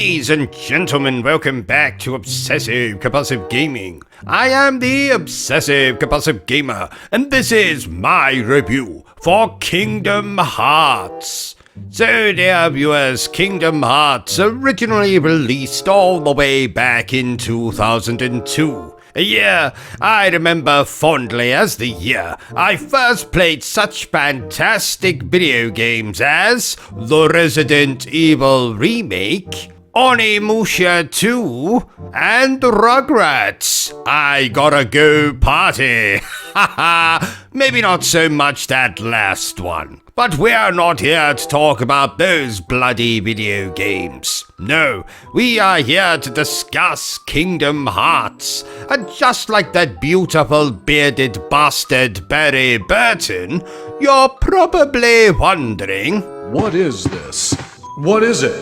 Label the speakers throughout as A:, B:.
A: Ladies and gentlemen, welcome back to Obsessive Compulsive Gaming. I am the Obsessive Compulsive Gamer, and this is my review for Kingdom Hearts. So, dear viewers, Kingdom Hearts originally released all the way back in 2002. A year I remember fondly as the year I first played such fantastic video games as the Resident Evil Remake, Onimusha 2, and Rugrats. I gotta go party. Haha, maybe not so much that last one. But we're not here to talk about those bloody video games. No, we are here to discuss Kingdom Hearts. And just like that beautiful bearded bastard Barry Burton, you're probably wondering,
B: what is this? What is it?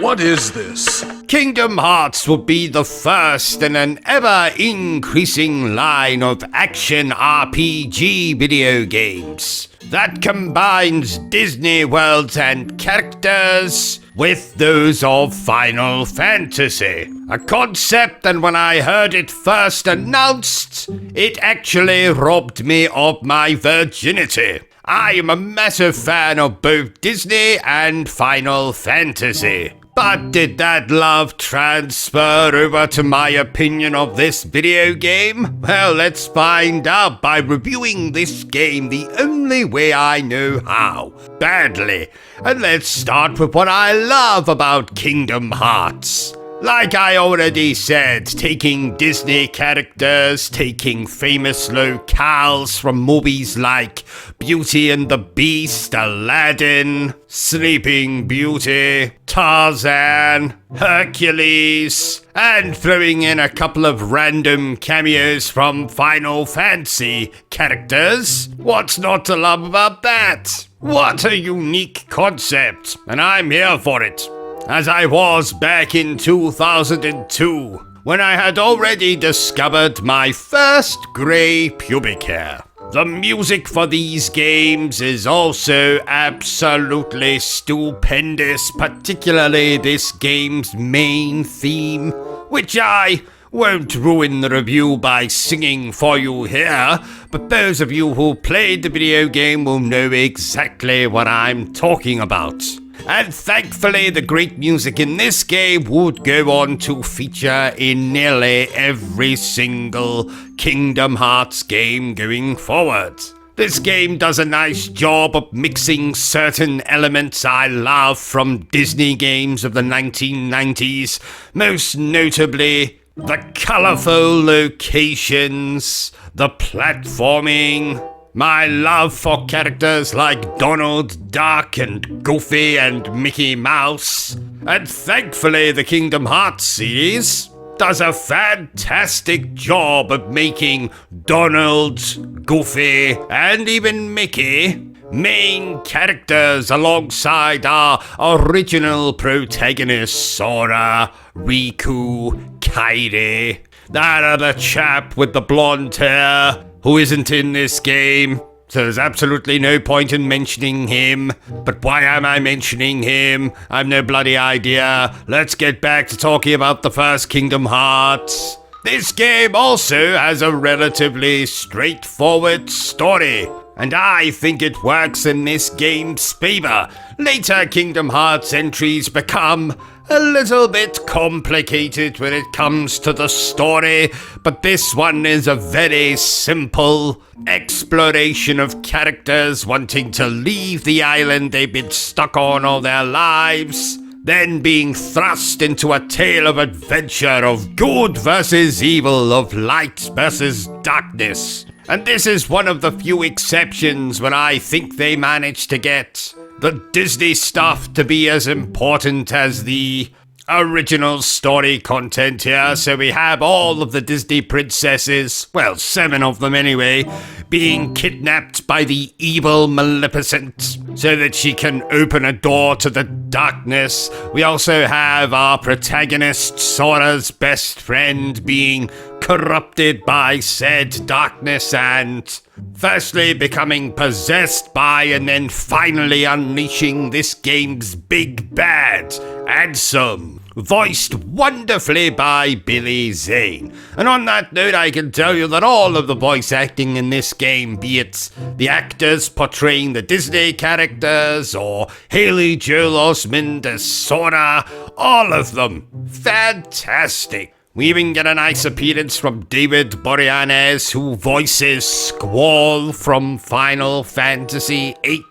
B: What is this?
A: Kingdom Hearts will be the first in an ever-increasing line of action RPG video games that combines Disney worlds and characters with those of Final Fantasy. A concept that when I heard it first announced, it actually robbed me of my virginity. I am a massive fan of both Disney and Final Fantasy. But did that love transfer over to my opinion of this video game? Well, let's find out by reviewing this game the only way I know how. Badly. And let's start with what I love about Kingdom Hearts. Like I already said, taking Disney characters, taking famous locales from movies like Beauty and the Beast, Aladdin, Sleeping Beauty, Tarzan, Hercules, and throwing in a couple of random cameos from Final Fantasy characters. What's not to love about that? What a unique concept, and I'm here for it. As I was back in 2002, when I had already discovered my first grey pubic hair. The music for these games is also absolutely stupendous, particularly this game's main theme, which I won't ruin the review by singing for you here, but those of you who played the video game will know exactly what I'm talking about. And thankfully, the great music in this game would go on to feature in nearly every single Kingdom Hearts game going forward. This game does a nice job of mixing certain elements I love from Disney games of the 1990s, most notably the colorful locations, the platforming, my love for characters like Donald Duck and Goofy and Mickey Mouse. And thankfully the Kingdom Hearts series does a fantastic job of making Donald, Goofy, and even Mickey main characters alongside our original protagonists Sora, Riku, Kairi, that other chap with the blonde hair who isn't in this game, so there's absolutely no point in mentioning him. But why am I mentioning him? I've no bloody idea. Let's get back to talking about the first Kingdom Hearts. This game also has a relatively straightforward story, and I think it works in this game's favor. Later Kingdom Hearts entries become a little bit complicated when it comes to the story, but this one is a very simple exploration of characters wanting to leave the island they've been stuck on all their lives, then being thrust into a tale of adventure of good versus evil, of light versus darkness. And this is one of the few exceptions when I think they managed to get the Disney stuff to be as important as the original story content here. So we have all of the Disney princesses, well, 7 of them anyway, being kidnapped by the evil Maleficent so that she can open a door to the darkness. We also have our protagonist, Sora's best friend, being corrupted by said darkness and Firstly, becoming possessed by and then finally unleashing this game's big bad, Ansem, voiced wonderfully by Billy Zane. And on that note, I can tell you that all of the voice acting in this game, be it the actors portraying the Disney characters or Haley Joel Osment as Sora, all of them fantastic. We even get a nice appearance from David Boreanaz, who voices Squall from Final Fantasy VIII,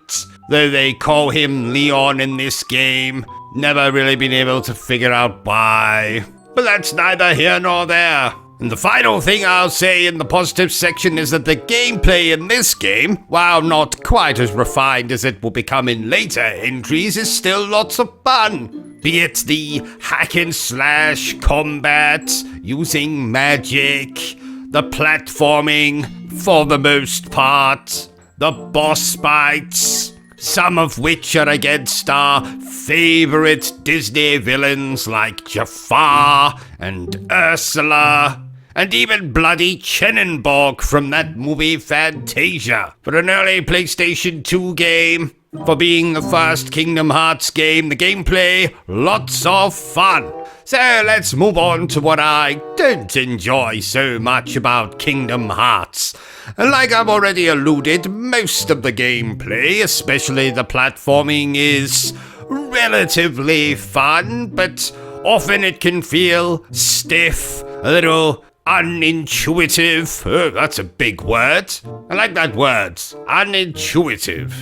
A: though they call him Leon in this game. Never really been able to figure out why. But that's neither here nor there. And the final thing I'll say in the positive section is that the gameplay in this game, while not quite as refined as it will become in later entries, is still lots of fun. Be it the hack and slash combat, using magic, the platforming, for the most part, the boss fights, some of which are against our favorite Disney villains like Jafar and Ursula, and even bloody Chenenborg from that movie Fantasia. For an early PlayStation 2 game, for being the first Kingdom Hearts game, the gameplay, lots of fun. So let's move on to what I don't enjoy so much about Kingdom Hearts. Like I've already alluded, most of the gameplay, especially the platforming, is relatively fun, but often it can feel stiff, a little unintuitive. Oh, that's a big word. I like that word. Unintuitive.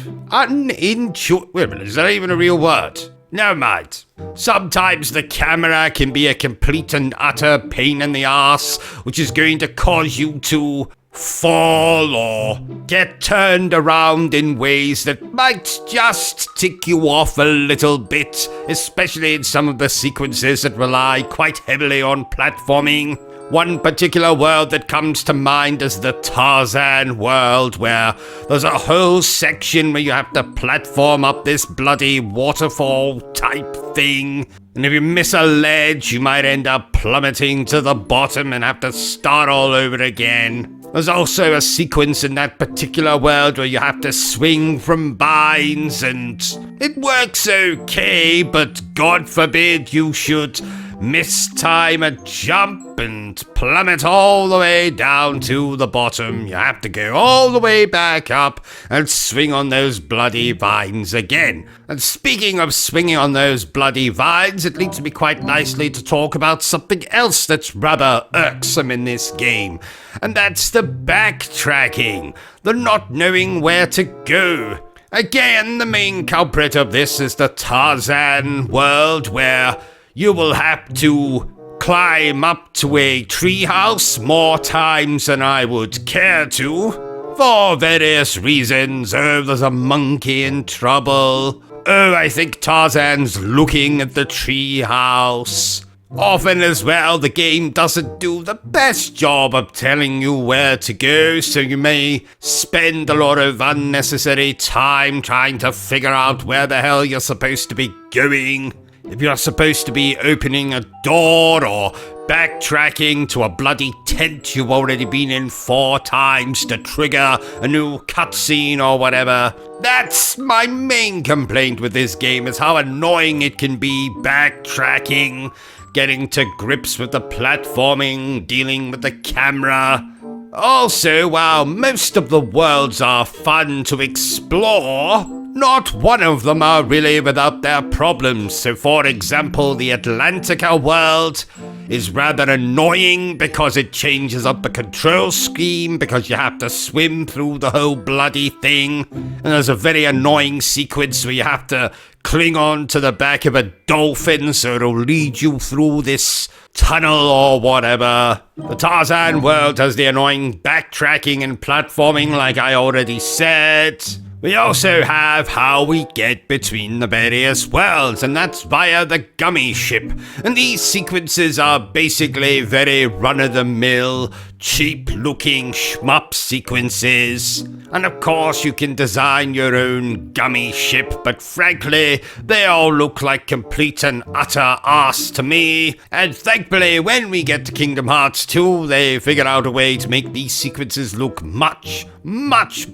A: Wait a minute, is that even a real word? Never mind. Sometimes the camera can be a complete and utter pain in the ass, which is going to cause you to fall or get turned around in ways that might just tick you off a little bit, especially in some of the sequences that rely quite heavily on platforming. One particular world that comes to mind is the Tarzan world, where there's a whole section where you have to platform up this bloody waterfall type thing. And if you miss a ledge, you might end up plummeting to the bottom and have to start all over again. There's also a sequence in that particular world where you have to swing from vines, and it works okay, but God forbid you should mistime a jump and plummet all the way down to the bottom. You have to go all the way back up and swing on those bloody vines again. And speaking of swinging on those bloody vines, it leads me quite nicely to talk about something else that's rather irksome in this game. And that's the backtracking, the not knowing where to go. Again, the main culprit of this is the Tarzan world, where you will have to climb up to a treehouse more times than I would care to, for various reasons. Oh, there's a monkey in trouble. Oh, I think Tarzan's looking at the treehouse. Often as well, the game doesn't do the best job of telling you where to go, so you may spend a lot of unnecessary time trying to figure out where the hell you're supposed to be going. If you're supposed to be opening a door or backtracking to a bloody tent you've already been in 4 times to trigger a new cutscene or whatever. That's my main complaint with this game, is how annoying it can be backtracking, getting to grips with the platforming, dealing with the camera. Also, while most of the worlds are fun to explore, not one of them are really without their problems. So for example, the Atlantica world is rather annoying because it changes up the control scheme because you have to swim through the whole bloody thing. And there's a very annoying sequence where you have to cling on to the back of a dolphin so it'll lead you through this tunnel or whatever. The Tarzan world has the annoying backtracking and platforming like I already said. We also have how we get between the various worlds, and that's via the gummy ship. And these sequences are basically very run-of-the-mill, cheap-looking shmup sequences, And of course you can design your own gummy ship, but frankly, they all look like complete and utter arse to me. And thankfully, when we get to Kingdom Hearts 2, they figure out a way to make these sequences look much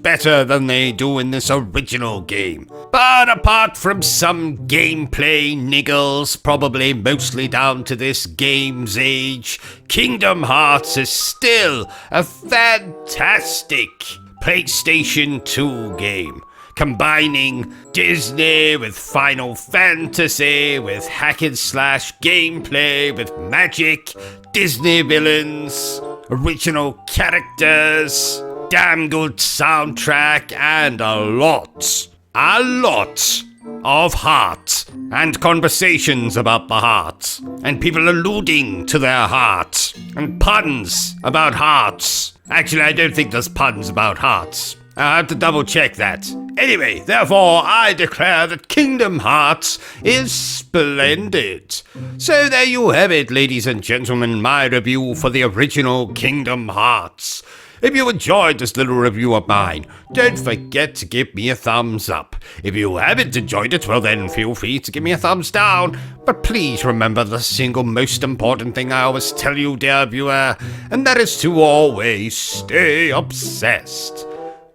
A: better than they do in this original game. But apart from some gameplay niggles, probably mostly down to this game's age, Kingdom Hearts is still a fantastic PlayStation 2 game, combining Disney with Final Fantasy, with hack and slash gameplay, with magic, Disney villains, original characters, damn good soundtrack, and a lot of heart, and conversations about the heart, and people alluding to their heart, and puns about hearts. Actually, I don't think there's puns about hearts. I'll have to double check that. Anyway, therefore, I declare that Kingdom Hearts is splendid. So there you have it, ladies and gentlemen, my review for the original Kingdom Hearts. If you enjoyed this little review of mine, don't forget to give me a thumbs up. If you haven't enjoyed it, well then feel free to give me a thumbs down. But please remember the single most important thing I always tell you, dear viewer, and that is to always stay obsessed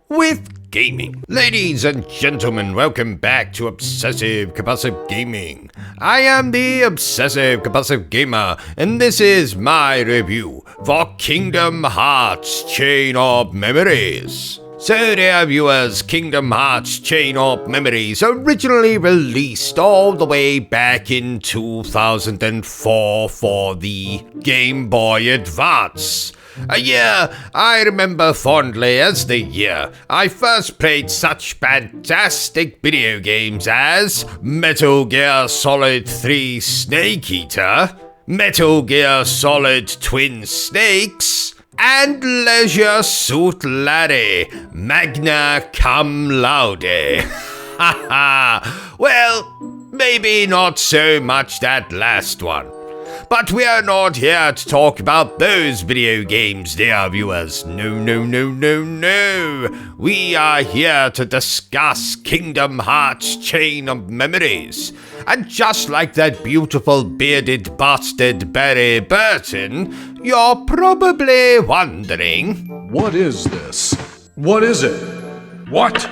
A: with gaming. Ladies and gentlemen, welcome back to Obsessive Compulsive Gaming. I am the Obsessive Compulsive Gamer, and this is my review for Kingdom Hearts Chain of Memories. So dear viewers, Kingdom Hearts Chain of Memories originally released all the way back in 2004 for the Game Boy Advance. A year I remember fondly as the year I first played such fantastic video games as Metal Gear Solid 3 Snake Eater, Metal Gear Solid Twin Snakes, and Leisure Suit Larry, magna cum laude. Haha, well, maybe not so much that last one. But we are not here to talk about those video games, dear viewers. No. We are here to discuss Kingdom Hearts Chain of Memories. And just like that beautiful bearded bastard Barry Burton, you're probably wondering,
B: What is this? What is it? What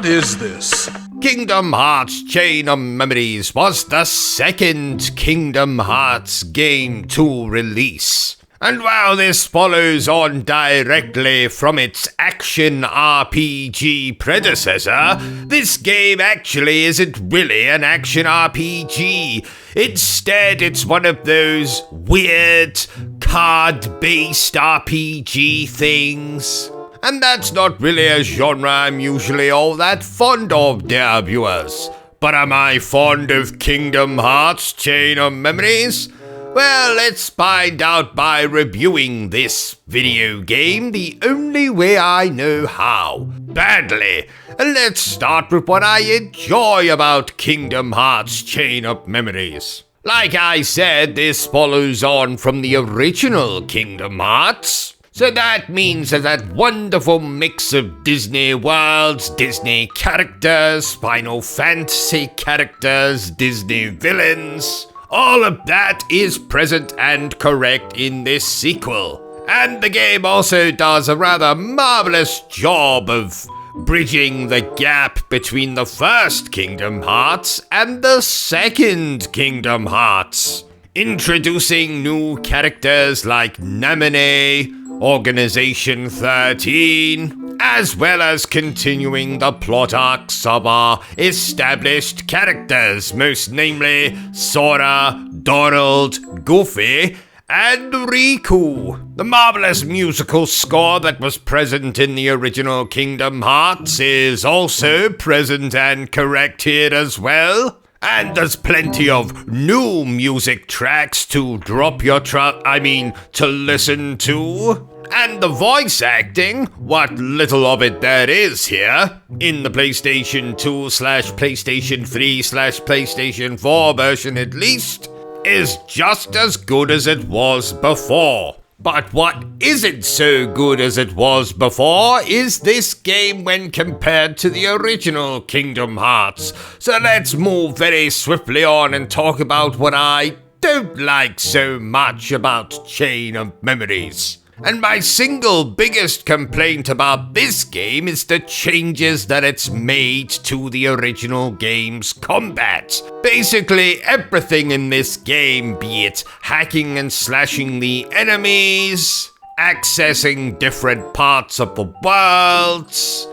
B: is this?
A: Kingdom Hearts Chain of Memories was the second Kingdom Hearts game to release. And while this follows on directly from its action RPG predecessor, this game actually isn't really an action RPG. Instead, it's one of those weird card-based RPG things. And that's not really a genre I'm usually all that fond of, dear viewers. But am I fond of Kingdom Hearts Chain of Memories? Well, let's find out by reviewing this video game the only way I know how. Badly. And let's start with what I enjoy about Kingdom Hearts Chain of Memories. Like I said, this follows on from the original Kingdom Hearts. So that means that wonderful mix of Disney worlds, Disney characters, Final Fantasy characters, Disney villains, all of that is present and correct in this sequel. And the game also does a rather marvelous job of bridging the gap between the first Kingdom Hearts and the second Kingdom Hearts, introducing new characters like Naminé, Organization 13, as well as continuing the plot arcs of our established characters, most namely Sora, Donald, Goofy, and Riku. The marvelous musical score that was present in the original Kingdom Hearts is also present and correct here as well. And there's plenty of new music tracks to drop your to listen to. And the voice acting, what little of it there is here, in the PlayStation 2/PlayStation 3/PlayStation 4 version at least, is just as good as it was before. But what isn't so good as it was before is this game when compared to the original Kingdom Hearts. So let's move very swiftly on and talk about what I don't like so much about Chain of Memories. And my single biggest complaint about this game is the changes that it's made to the original game's combat. Basically, everything in this game, be it hacking and slashing the enemies, accessing different parts of the worlds,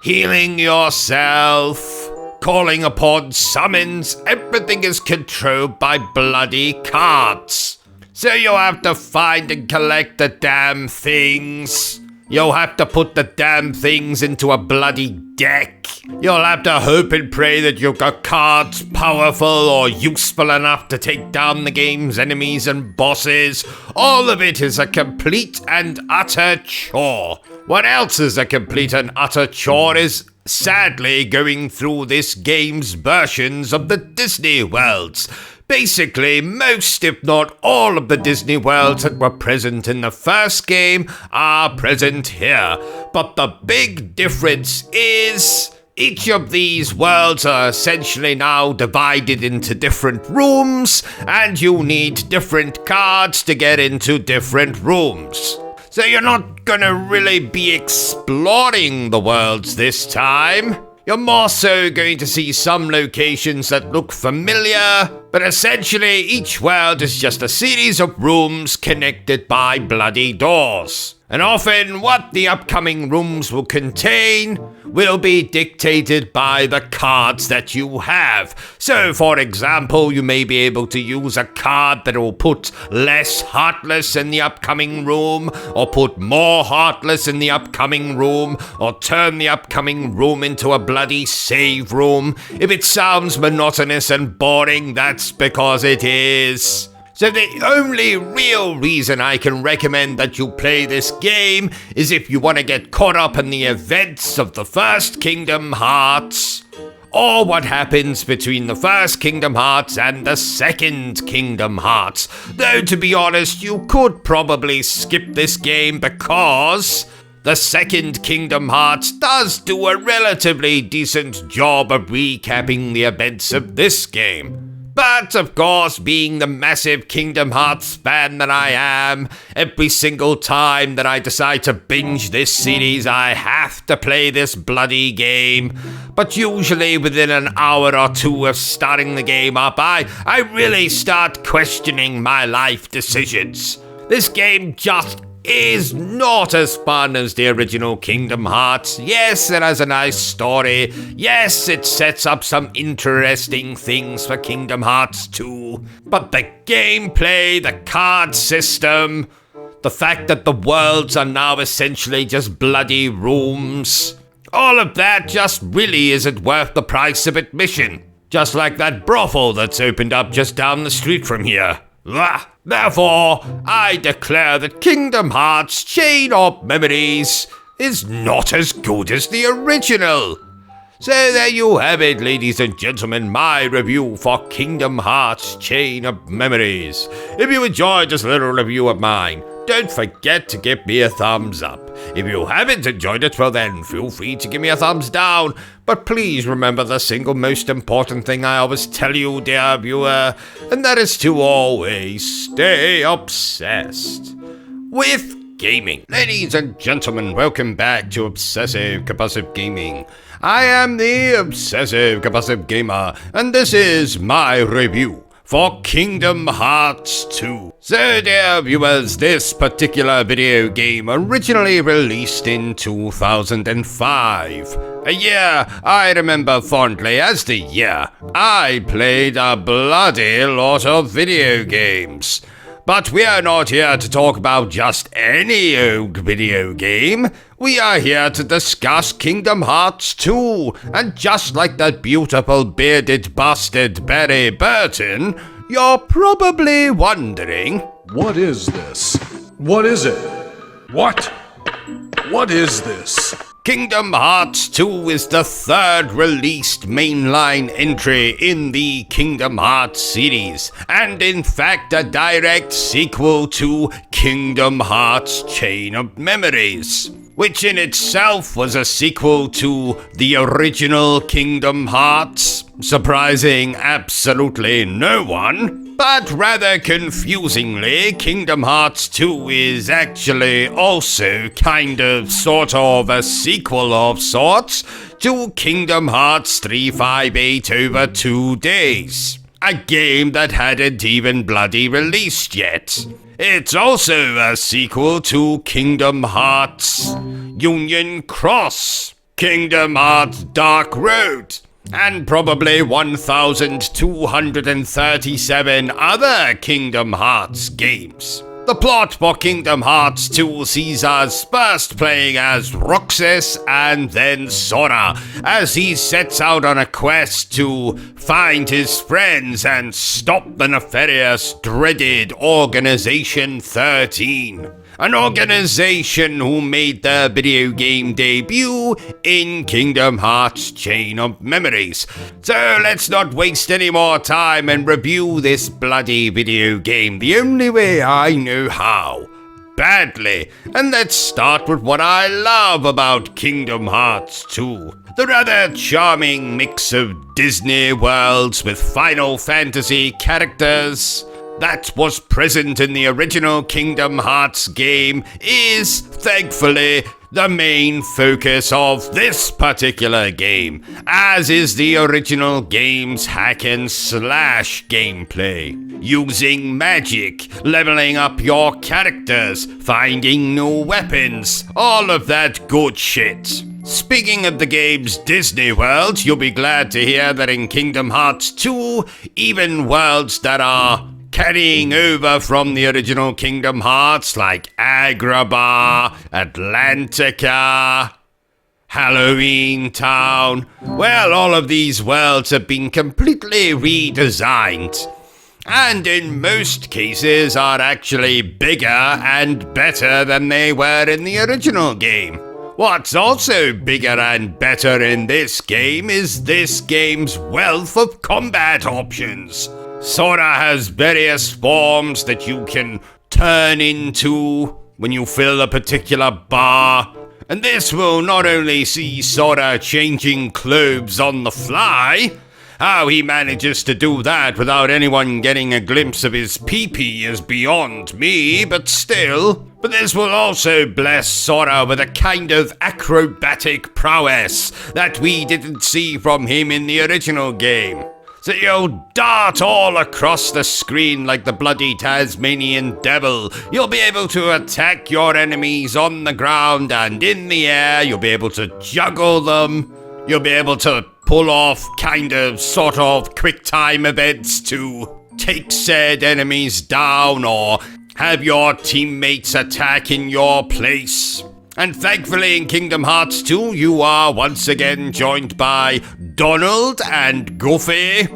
A: healing yourself, calling upon summons, everything is controlled by bloody cards. So you'll have to find and collect the damn things. You'll have to put the damn things into a bloody deck. You'll have to hope and pray that you've got cards powerful or useful enough to take down the game's enemies and bosses. All of it is a complete and utter chore. What else is a complete and utter chore is sadly going through this game's versions of the Disney worlds. Basically, most if not all of the Disney worlds that were present in the first game are present here. But the big difference is each of these worlds are essentially now divided into different rooms, and you need different cards to get into different rooms. So you're not gonna really be exploring the worlds this time. You're more so going to see some locations that look familiar, but essentially each world is just a series of rooms connected by bloody doors. And often what the upcoming rooms will contain will be dictated by the cards that you have. So for example, you may be able to use a card that will put less Heartless in the upcoming room, or put more Heartless in the upcoming room, or turn the upcoming room into a bloody save room. If it sounds monotonous and boring, that's because it is. So the only real reason I can recommend that you play this game is if you want to get caught up in the events of the first Kingdom Hearts, or what happens between the first Kingdom Hearts and the second Kingdom Hearts. Though to be honest, you could probably skip this game because the second Kingdom Hearts does do a relatively decent job of recapping the events of this game. But, of course, being the massive Kingdom Hearts fan that I am, every single time that I decide to binge this series, I have to play this bloody game. But usually within an hour or two of starting the game up, I really start questioning my life decisions. This game just is not as fun as the original Kingdom Hearts. Yes, it has a nice story. Yes, it sets up some interesting things for Kingdom Hearts 2. But the gameplay, the card system, the fact that the worlds are now essentially just bloody rooms, all of that just really isn't worth the price of admission. Just like that brothel that's opened up just down the street from here. Therefore, I declare that Kingdom Hearts Chain of Memories is not as good as the original. So there you have it, ladies and gentlemen, my review for Kingdom Hearts Chain of Memories. If you enjoyed this little review of mine, don't forget to give me a thumbs up. If you haven't enjoyed it, well then, feel free to give me a thumbs down. But please remember the single most important thing I always tell you, dear viewer, and that is to always stay obsessed with gaming. Ladies and gentlemen, welcome back to Obsessive Compulsive Gaming. I am the Obsessive Compulsive Gamer, and this is my review for Kingdom Hearts 2. So dear viewers, this particular video game originally released in 2005. A year I remember fondly as the year I played a bloody lot of video games. But we are not here to talk about just any old video game. We are here to discuss Kingdom Hearts 2, and just like that beautiful bearded bastard Barry Burton, you're probably wondering,
B: What is this? What is it? What is this?
A: Kingdom Hearts 2 is the third released mainline entry in the Kingdom Hearts series, and in fact a direct sequel to Kingdom Hearts Chain of Memories, which in itself was a sequel to the original Kingdom Hearts, surprising absolutely no one. But rather confusingly, Kingdom Hearts 2 is actually also sort of a sequel of sorts to Kingdom Hearts 358 over 2 days, a game that hadn't even bloody released yet. It's also a sequel to Kingdom Hearts Union Cross, Kingdom Hearts Dark Road, and probably 1,237 other Kingdom Hearts games. The plot for Kingdom Hearts 2 sees us first playing as Roxas and then Sora, as he sets out on a quest to find his friends and stop the nefarious, dreaded Organization 13. An organization who made their video game debut in Kingdom Hearts Chain of Memories. So let's not waste any more time and review this bloody video game the only way I know how. Badly. And let's start with what I love about Kingdom Hearts 2. The rather charming mix of Disney worlds with Final Fantasy characters that was present in the original Kingdom Hearts game is, thankfully, the main focus of this particular game, as is the original game's hack and slash gameplay. Using magic, leveling up your characters, finding new weapons, all of that good shit. Speaking of the game's Disney world, you'll be glad to hear that in Kingdom Hearts 2, even worlds that are carrying over from the original Kingdom Hearts, like Agrabah, Atlantica, Halloween Town, well, all of these worlds have been completely redesigned, and in most cases are actually bigger and better than they were in the original game. What's also bigger and better in this game is this game's wealth of combat options. Sora has various forms that you can turn into when you fill a particular bar, and this will not only see Sora changing clothes on the fly. How he manages to do that without anyone getting a glimpse of his pee-pee is beyond me, but still. But this will also bless Sora with a kind of acrobatic prowess that we didn't see from him in the original game. So you'll dart all across the screen like the bloody Tasmanian devil. You'll be able to attack your enemies on the ground and in the air. You'll be able to juggle them. You'll be able to pull off sort of quick time events to take said enemies down or have your teammates attack in your place. And thankfully in Kingdom Hearts 2, you are once again joined by Donald and Goofy.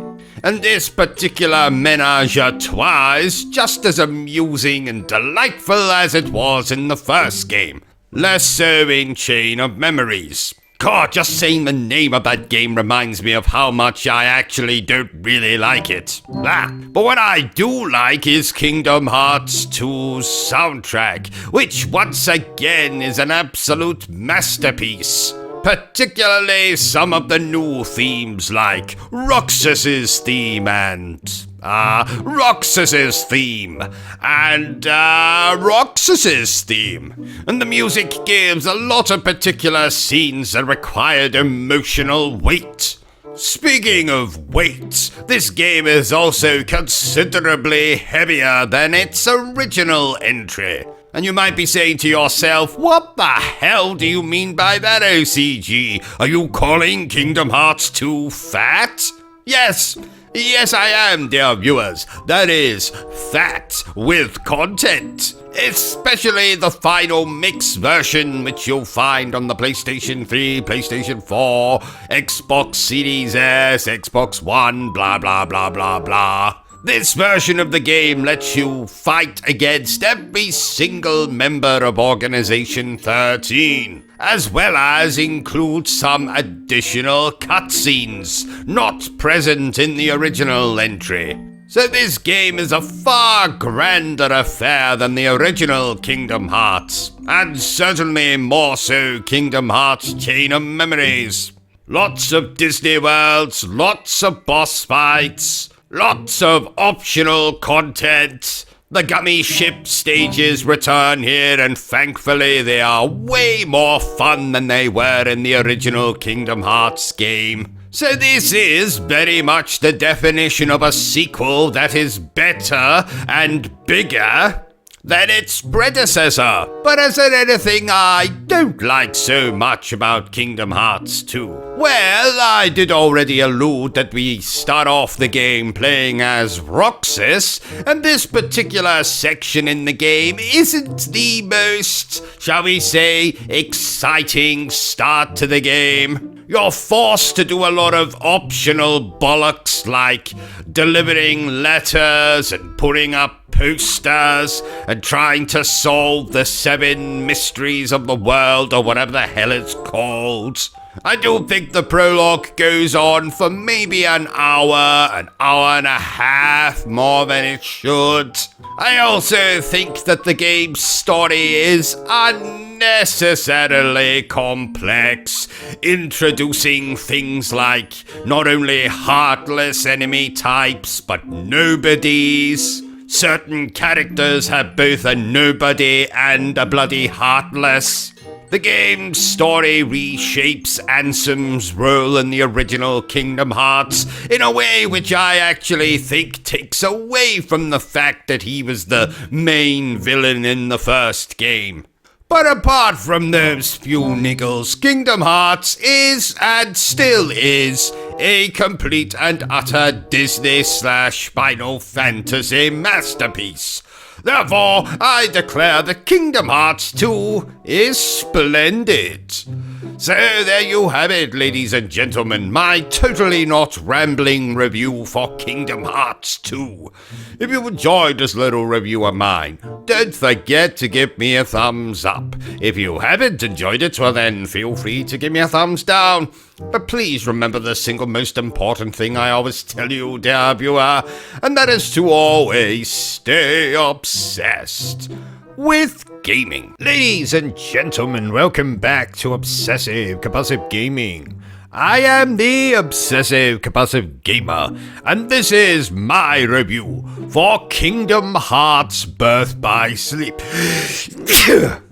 A: And this particular menage a trois is just as amusing and delightful as it was in the first game. Less so in Chain of Memories. God, just saying the name of that game reminds me of how much I actually don't really like it. But what I do like is Kingdom Hearts 2's soundtrack, which once again is an absolute masterpiece. Particularly some of the new themes like Roxas's theme and Roxas's theme and Roxas's theme. And the music gives a lot of particular scenes that required emotional weight. Speaking of weight, this game is also considerably heavier than its original entry. And you might be saying to yourself, what the hell do you mean by that, OCG? Are you calling Kingdom Hearts 2 fat? Yes, I am, dear viewers. That is, fat with content. Especially the final mix version, which you'll find on the PlayStation 3, PlayStation 4, Xbox Series S, Xbox One, blah blah blah blah blah. This version of the game lets you fight against every single member of Organization 13. as well as include some additional cutscenes not present in the original entry. So this game is a far grander affair than the original Kingdom Hearts, and certainly more so Kingdom Hearts Chain of Memories. Lots of Disney worlds, lots of boss fights, lots of optional content. The gummy ship stages return here, and thankfully they are way more fun than they were in the original Kingdom Hearts game. So this is very much the definition of a sequel that is better and bigger than its predecessor. But is there anything I don't like so much about Kingdom Hearts 2? Well, I did already allude that we start off the game playing as Roxas, and this particular section in the game isn't the most, shall we say, exciting start to the game. You're forced to do a lot of optional bollocks like delivering letters and putting up posters and trying to solve the 7 mysteries of the world or whatever the hell it's called. I do think the prologue goes on for maybe an hour and a half more than it should. I also think that the game's story is unnecessarily complex, introducing things like not only heartless enemy types, but nobodies. Certain characters have both a nobody and a bloody heartless. The game's story reshapes Ansem's role in the original Kingdom Hearts in a way which I actually think takes away from the fact that he was the main villain in the first game. But apart from those few niggles, Kingdom Hearts is, and still is, a complete and utter Disney/Final Fantasy masterpiece. Therefore, I declare that Kingdom Hearts 2 is splendid. So there you have it, ladies and gentlemen, my totally not rambling review for Kingdom Hearts 2. If you enjoyed this little review of mine, don't forget to give me a thumbs up. If you haven't enjoyed it, well then feel free to give me a thumbs down. But please remember the single most important thing I always tell you, dear viewer, and that is to always stay obsessed with gaming. Ladies and gentlemen, welcome back to Obsessive Compulsive Gaming. I am the Obsessive Compulsive Gamer, and this is my review for Kingdom Hearts Birth by Sleep.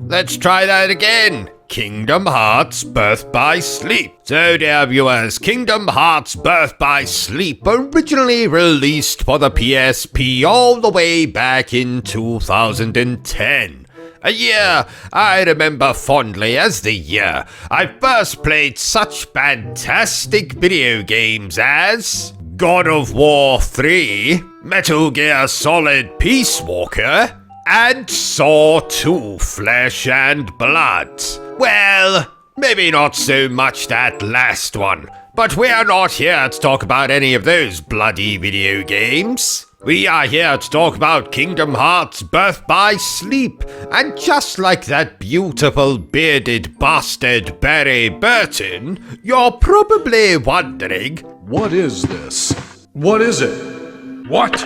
A: Let's try that again. Kingdom Hearts Birth by Sleep. So, dear viewers, Kingdom Hearts Birth by Sleep originally released for the PSP all the way back in 2010. A year I remember fondly as the year I first played such fantastic video games as God of War 3, Metal Gear Solid Peace Walker, and Saw 2 Flesh and Blood. Well, maybe not so much that last one, but we are not here to talk about any of those bloody video games. We are here to talk about Kingdom Hearts Birth by Sleep, and just like that beautiful bearded bastard Barry Burton, you're probably wondering,
B: What is this? What is it? What?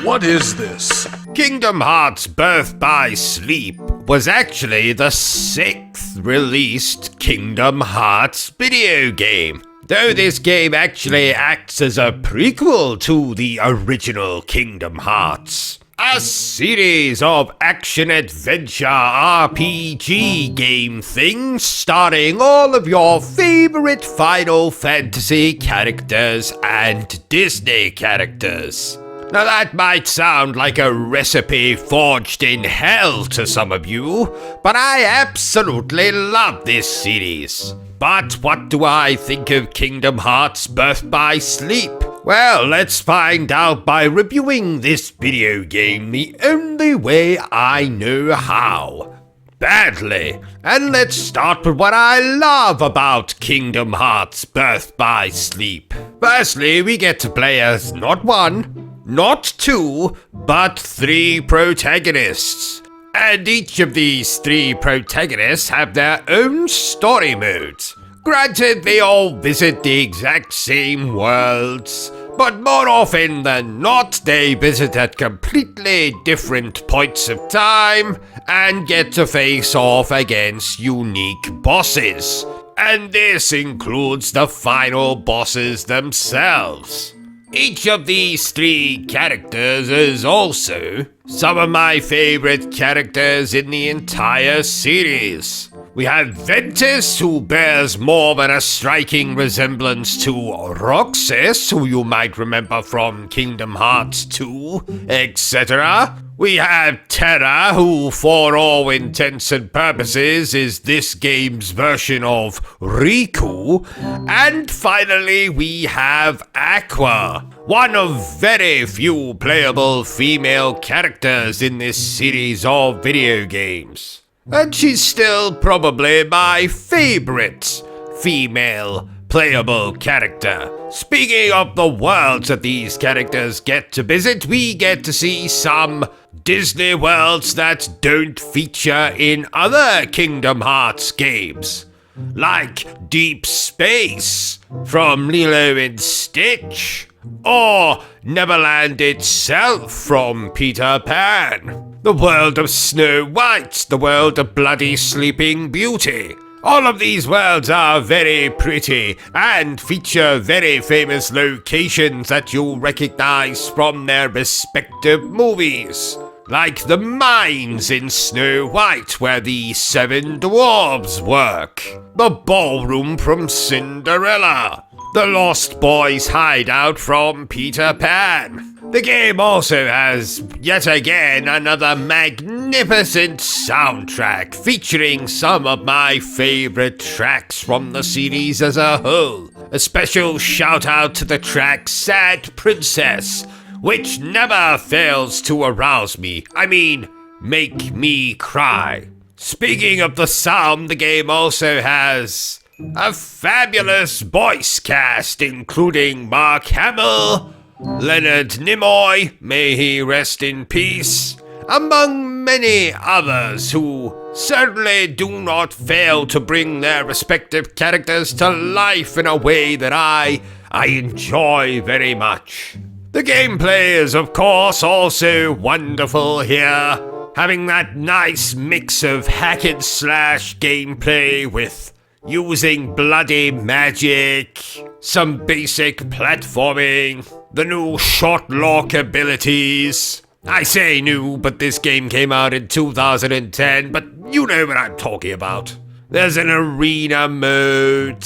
B: What is this?
A: Kingdom Hearts Birth by Sleep was actually the 6th released Kingdom Hearts video game, though this game actually acts as a prequel to the original Kingdom Hearts. A series of action-adventure RPG game things starring all of your favorite Final Fantasy characters and Disney characters. Now that might sound like a recipe forged in hell to some of you, but I absolutely love this series. But what do I think of Kingdom Hearts Birth by Sleep? Well, let's find out by reviewing this video game the only way I know how. Badly. And let's start with what I love about Kingdom Hearts Birth by Sleep. Firstly, we get to play as not 1, not 2, but 3 protagonists. And each of these 3 protagonists have their own story modes. Granted, they all visit the exact same worlds, but more often than not, they visit at completely different points of time and get to face off against unique bosses. And this includes the final bosses themselves. Each of these 3 characters is also some of my favorite characters in the entire series. We have Ventus, who bears more than a striking resemblance to Roxas, who you might remember from Kingdom Hearts 2, etc. We have Terra, who for all intents and purposes is this game's version of Riku. And finally we have Aqua, one of very few playable female characters in this series of video games. And she's still probably my favorite female playable character. Speaking of the worlds that these characters get to visit, we get to see some Disney worlds that don't feature in other Kingdom Hearts games, like Deep Space from Lilo and Stitch, or Neverland itself from Peter Pan, the world of Snow White, the world of Bloody Sleeping Beauty. All of these worlds are very pretty and feature very famous locations that you'll recognize from their respective movies, like the mines in Snow White where the 7 dwarves work, the ballroom from Cinderella, the Lost Boys hideout from Peter Pan. The game also has, yet again, another magnificent soundtrack featuring some of my favorite tracks from the series as a whole. A special shout out to the track Sad Princess, which never fails to arouse me. I mean, make me cry. Speaking of the sound, the game also has a fabulous voice cast, including Mark Hamill, Leonard Nimoy, may he rest in peace, among many others who certainly do not fail to bring their respective characters to life in a way that I enjoy very much. The gameplay is of course also wonderful here, having that nice mix of hack and slash gameplay with using bloody magic, some basic platforming, the new short lock abilities. I say new, but this game came out in 2010, but you know what I'm talking about. There's an arena mode.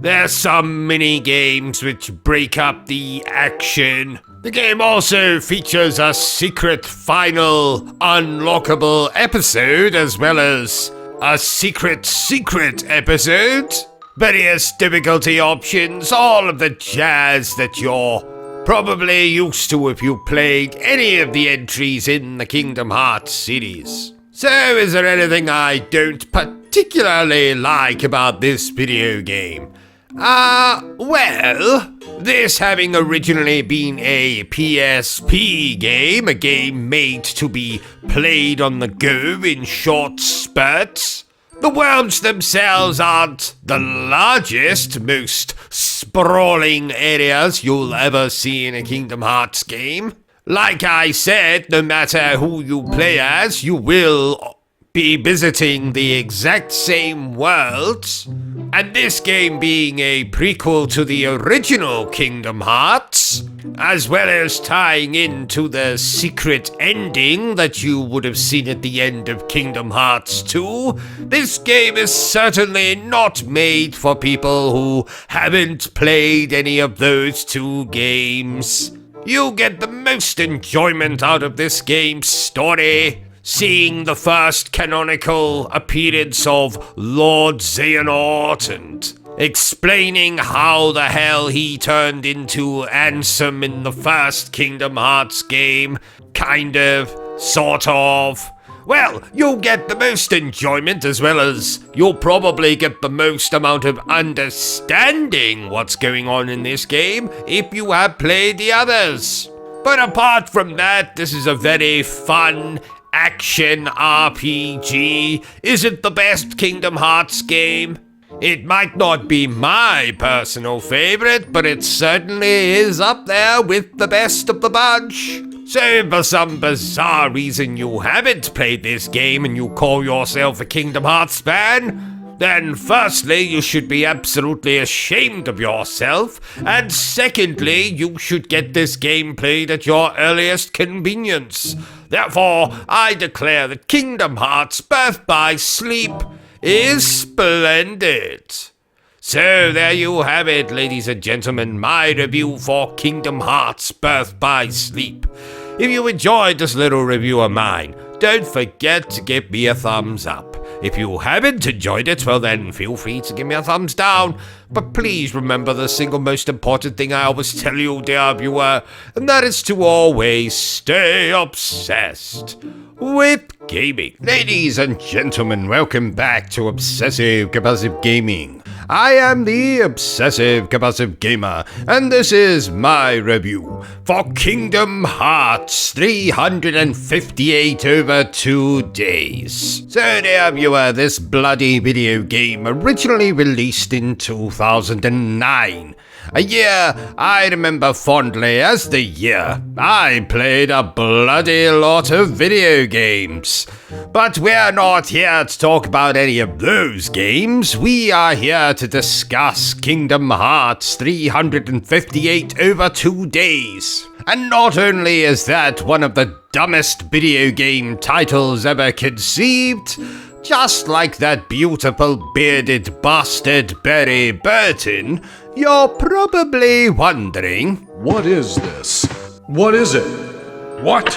A: There's some mini games which break up the action. The game also features a secret final unlockable episode as well as a secret episode, various difficulty options, all of the jazz that you're probably used to if you played any of the entries in the Kingdom Hearts series. So is there anything I don't particularly like about this video game? Well, this having originally been a PSP game, a game made to be played on the go in short spurts, the worlds themselves aren't the largest, most sprawling areas you'll ever see in a Kingdom Hearts game. Like I said, no matter who you play as, you will be visiting the exact same worlds, and this game being a prequel to the original Kingdom Hearts, as well as tying into the secret ending that you would have seen at the end of Kingdom Hearts 2, this game is certainly not made for people who haven't played any of those 2 games. You'll get the most enjoyment out of this game's story, seeing the first canonical appearance of Lord Xehanort and explaining how the hell he turned into Ansem in the first Kingdom Hearts game, kind of, sort of. Well, you'll get the most enjoyment as well as you'll probably get the most amount of understanding what's going on in this game if you have played the others. But apart from that, this is a very fun action RPG isn't the best Kingdom Hearts game. It might not be my personal favorite, but it certainly is up there with the best of the bunch. So if for some bizarre reason you haven't played this game and you call yourself a Kingdom Hearts fan, then firstly, you should be absolutely ashamed of yourself, and secondly, you should get this game played at your earliest convenience. Therefore, I declare that Kingdom Hearts Birth by Sleep is splendid. So there you have it, ladies and gentlemen, my review for Kingdom Hearts Birth by Sleep. If you enjoyed this little review of mine, don't forget to give me a thumbs up. If you haven't enjoyed it, well then feel free to give me a thumbs down. But please remember the single most important thing I always tell you, dear viewer, and that is to always stay obsessed with gaming. Ladies and gentlemen, welcome back to Obsessive Compulsive Gaming. I am the Obsessive Compulsive Gamer, and this is my review for Kingdom Hearts 358 over 2 days. So dear viewer, this bloody video game originally released in 2009. A year I remember fondly as the year I played a bloody lot of video games. But we're not here to talk about any of those games. We are here to discuss Kingdom Hearts 358 over 2 days. And not only is that one of the dumbest video game titles ever conceived, just like that beautiful bearded bastard Barry Burton, you're probably wondering,
B: What is this? What is it? What?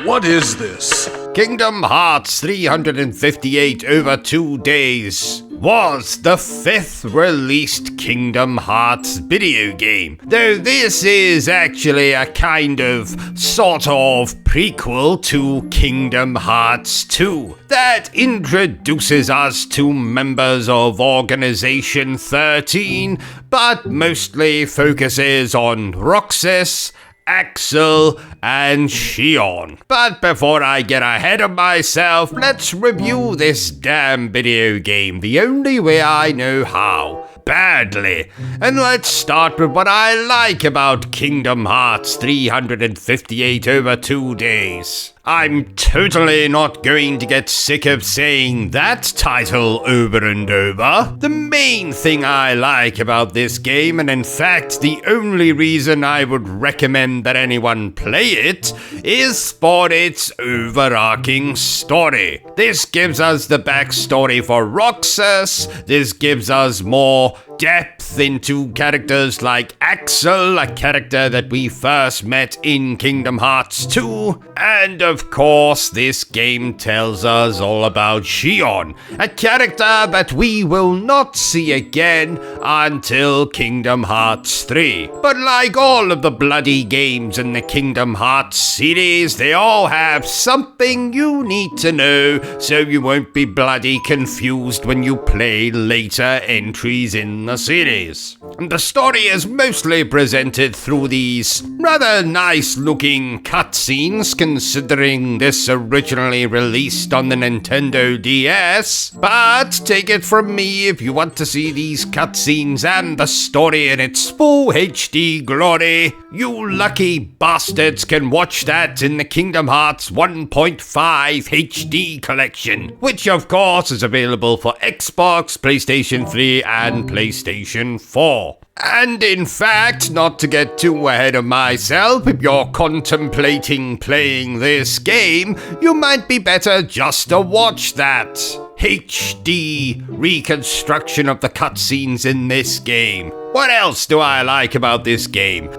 B: What is this?
A: Kingdom Hearts 358 over 2 days was the 5th released Kingdom Hearts video game, though this is actually a kind of, sort of prequel to Kingdom Hearts 2 that introduces us to members of Organization 13, but mostly focuses on Roxas, Axel, and Xion. But before I get ahead of myself, let's review this damn video game the only way I know how. Badly. And let's start with what I like about Kingdom Hearts 358 over 2 days. I'm totally not going to get sick of saying that title over and over. The main thing I like about this game, and in fact the only reason I would recommend that anyone play it, is for its overarching story. This gives us the backstory for Roxas, this gives us more depth into characters like Axel, a character that we first met in Kingdom Hearts 2, and of course this game tells us all about Xion, a character that we will not see again until Kingdom Hearts 3. But like all of the bloody games in the Kingdom Hearts series, they all have something you need to know so you won't be bloody confused when you play later entries in the series. And the story is mostly presented through these rather nice looking cutscenes, considering this originally released on the Nintendo DS. But take it from me, if you want to see these cutscenes and the story in its full HD glory, you lucky bastards can watch that in the Kingdom Hearts 1.5 HD collection, which of course is available for Xbox, PlayStation 3 and PlayStation 4. And in fact, not to get too ahead of myself, if you're contemplating playing this game, you might be better just to watch that HD reconstruction of the cutscenes in this game. What else do I like about this game?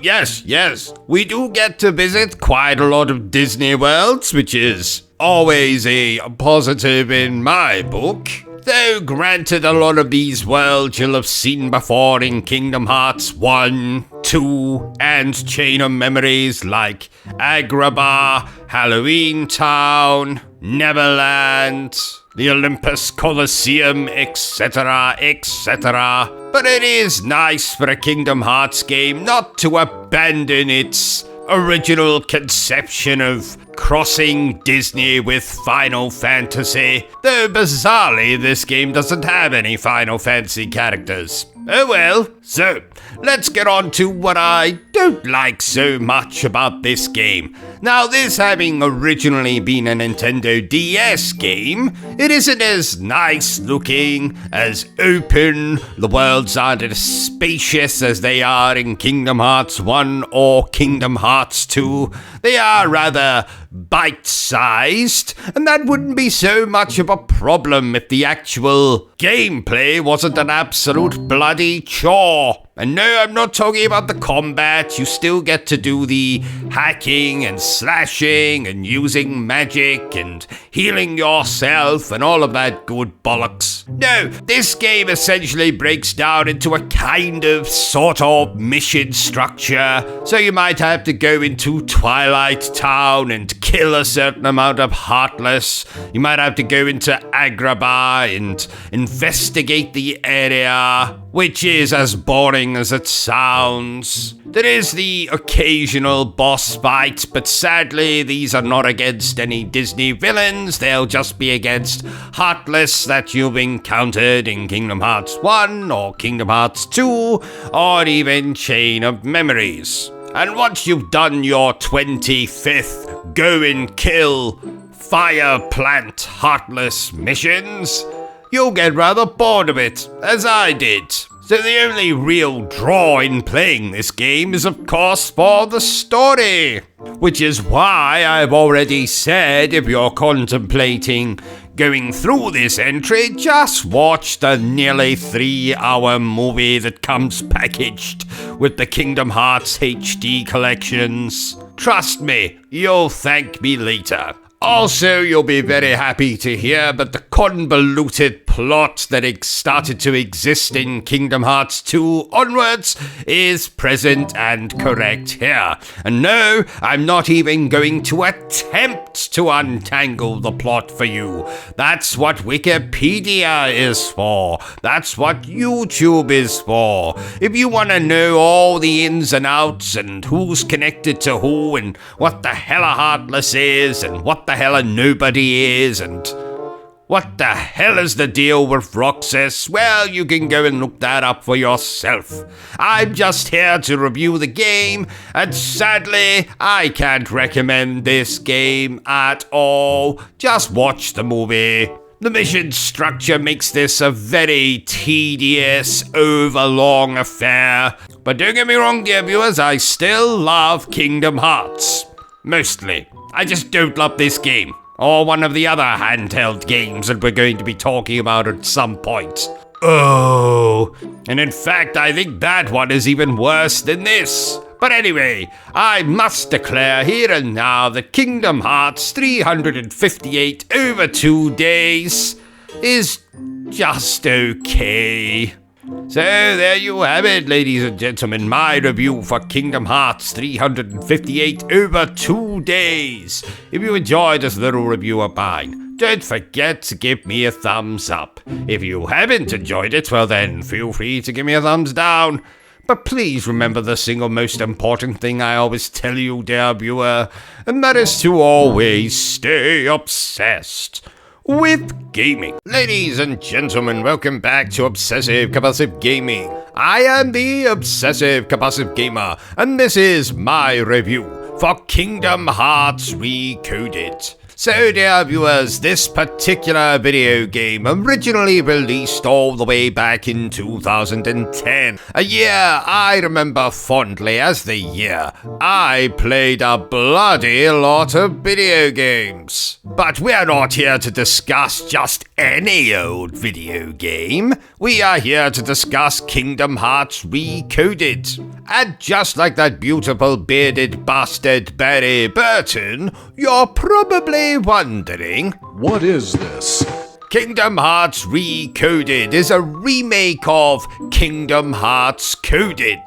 A: Yes, we do get to visit quite a lot of Disney worlds, which is always a positive in my book. Though granted, a lot of these worlds you'll have seen before in Kingdom Hearts 1, 2, and Chain of Memories like Agrabah, Halloween Town, Neverland, the Olympus Coliseum, etc., etc. But it is nice for a Kingdom Hearts game not to abandon its original conception of crossing Disney with Final Fantasy, though bizarrely this game doesn't have any Final Fantasy characters. Oh well, so let's get on to what I don't like so much about this game. Now, this having originally been a Nintendo DS game, it isn't as nice looking, as open, the worlds aren't as spacious as they are in Kingdom Hearts 1 or Kingdom Hearts 2. They are rather bite-sized, and that wouldn't be so much of a problem if the actual gameplay wasn't an absolute bloody chore. And no, I'm not talking about the combat. You still get to do the hacking and slashing and using magic and healing yourself and all of that good bollocks. No, this game essentially breaks down into a kind of sort of mission structure. So you might have to go into Twilight Town and kill a certain amount of Heartless. You might have to go into Agrabah and investigate the area, which is as boring as it sounds. There is the occasional boss fight, but sadly these are not against any Disney villains. They'll just be against Heartless that you've encountered in Kingdom Hearts 1 or Kingdom Hearts 2 or even Chain of Memories. And once you've done your 25th go and kill fire plant Heartless missions, you'll get rather bored of it, as I did. So the only real draw in playing this game is of course for the story, which is why I've already said if you're contemplating going through this entry, just watch the nearly 3-hour movie that comes packaged with the Kingdom Hearts HD collections. Trust me, you'll thank me later. Also, you'll be very happy to hear that the convoluted plot that started to exist in Kingdom Hearts 2 onwards is present and correct here. And no, I'm not even going to attempt to untangle the plot for you. That's what Wikipedia is for. That's what YouTube is for. If you want to know all the ins and outs and who's connected to who and what the hell a Heartless is and what the hell a nobody is and what the hell is the deal with Roxas, well, you can go and look that up for yourself. I'm just here to review the game, and sadly, I can't recommend this game at all. Just watch the movie. The mission structure makes this a very tedious, overlong affair. But don't get me wrong, dear viewers, I still love Kingdom Hearts. Mostly. I just don't love this game, or one of the other handheld games that we're going to be talking about at some point. Oh, and in fact, I think that one is even worse than this. But anyway, I must declare here and now that Kingdom Hearts 358 over 2 days is just okay. So there you have it, ladies and gentlemen, my review for Kingdom Hearts 358 over 2 days. If you enjoyed this little review of mine, don't forget to give me a thumbs up. If you haven't enjoyed it, well then, feel free to give me a thumbs down. But please remember the single most important thing I always tell you, dear viewer, and that is to always stay obsessed with gaming. Ladies and gentlemen, welcome back to Obsessive Compulsive Gaming. I am the Obsessive Compulsive Gamer, and this is my review for Kingdom Hearts Recoded. So, dear viewers, this particular video game originally released all the way back in 2010, a year I remember fondly as the year I played a bloody lot of video games. But we're not here to discuss just any old video game. We are here to discuss Kingdom Hearts Recoded. And just like that beautiful bearded bastard Barry Burton, you're probably wondering,
B: What is this?
A: Kingdom Hearts Recoded is a remake of Kingdom Hearts Coded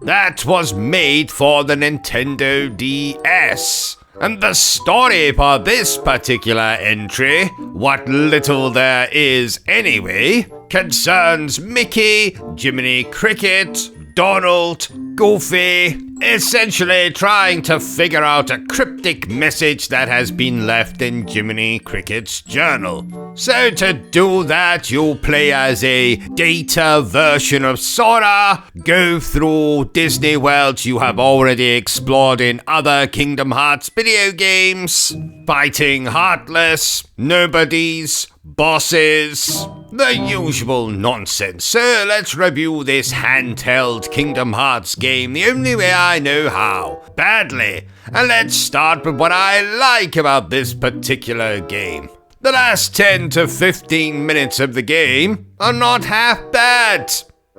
A: that was made for the Nintendo DS. And the story for this particular entry, what little there is anyway, concerns Mickey, Jiminy Cricket, Donald, goofy, essentially trying to figure out a cryptic message that has been left in Jiminy Cricket's journal. So to do that, you'll play as a data version of Sora, go through Disney worlds you have already explored in other Kingdom Hearts video games, fighting Heartless, nobodies, bosses, the usual nonsense. So let's review this handheld Kingdom Hearts game the only way I know how, badly. And let's start with what I like about this particular game. The last 10 to 15 minutes of the game are not half bad,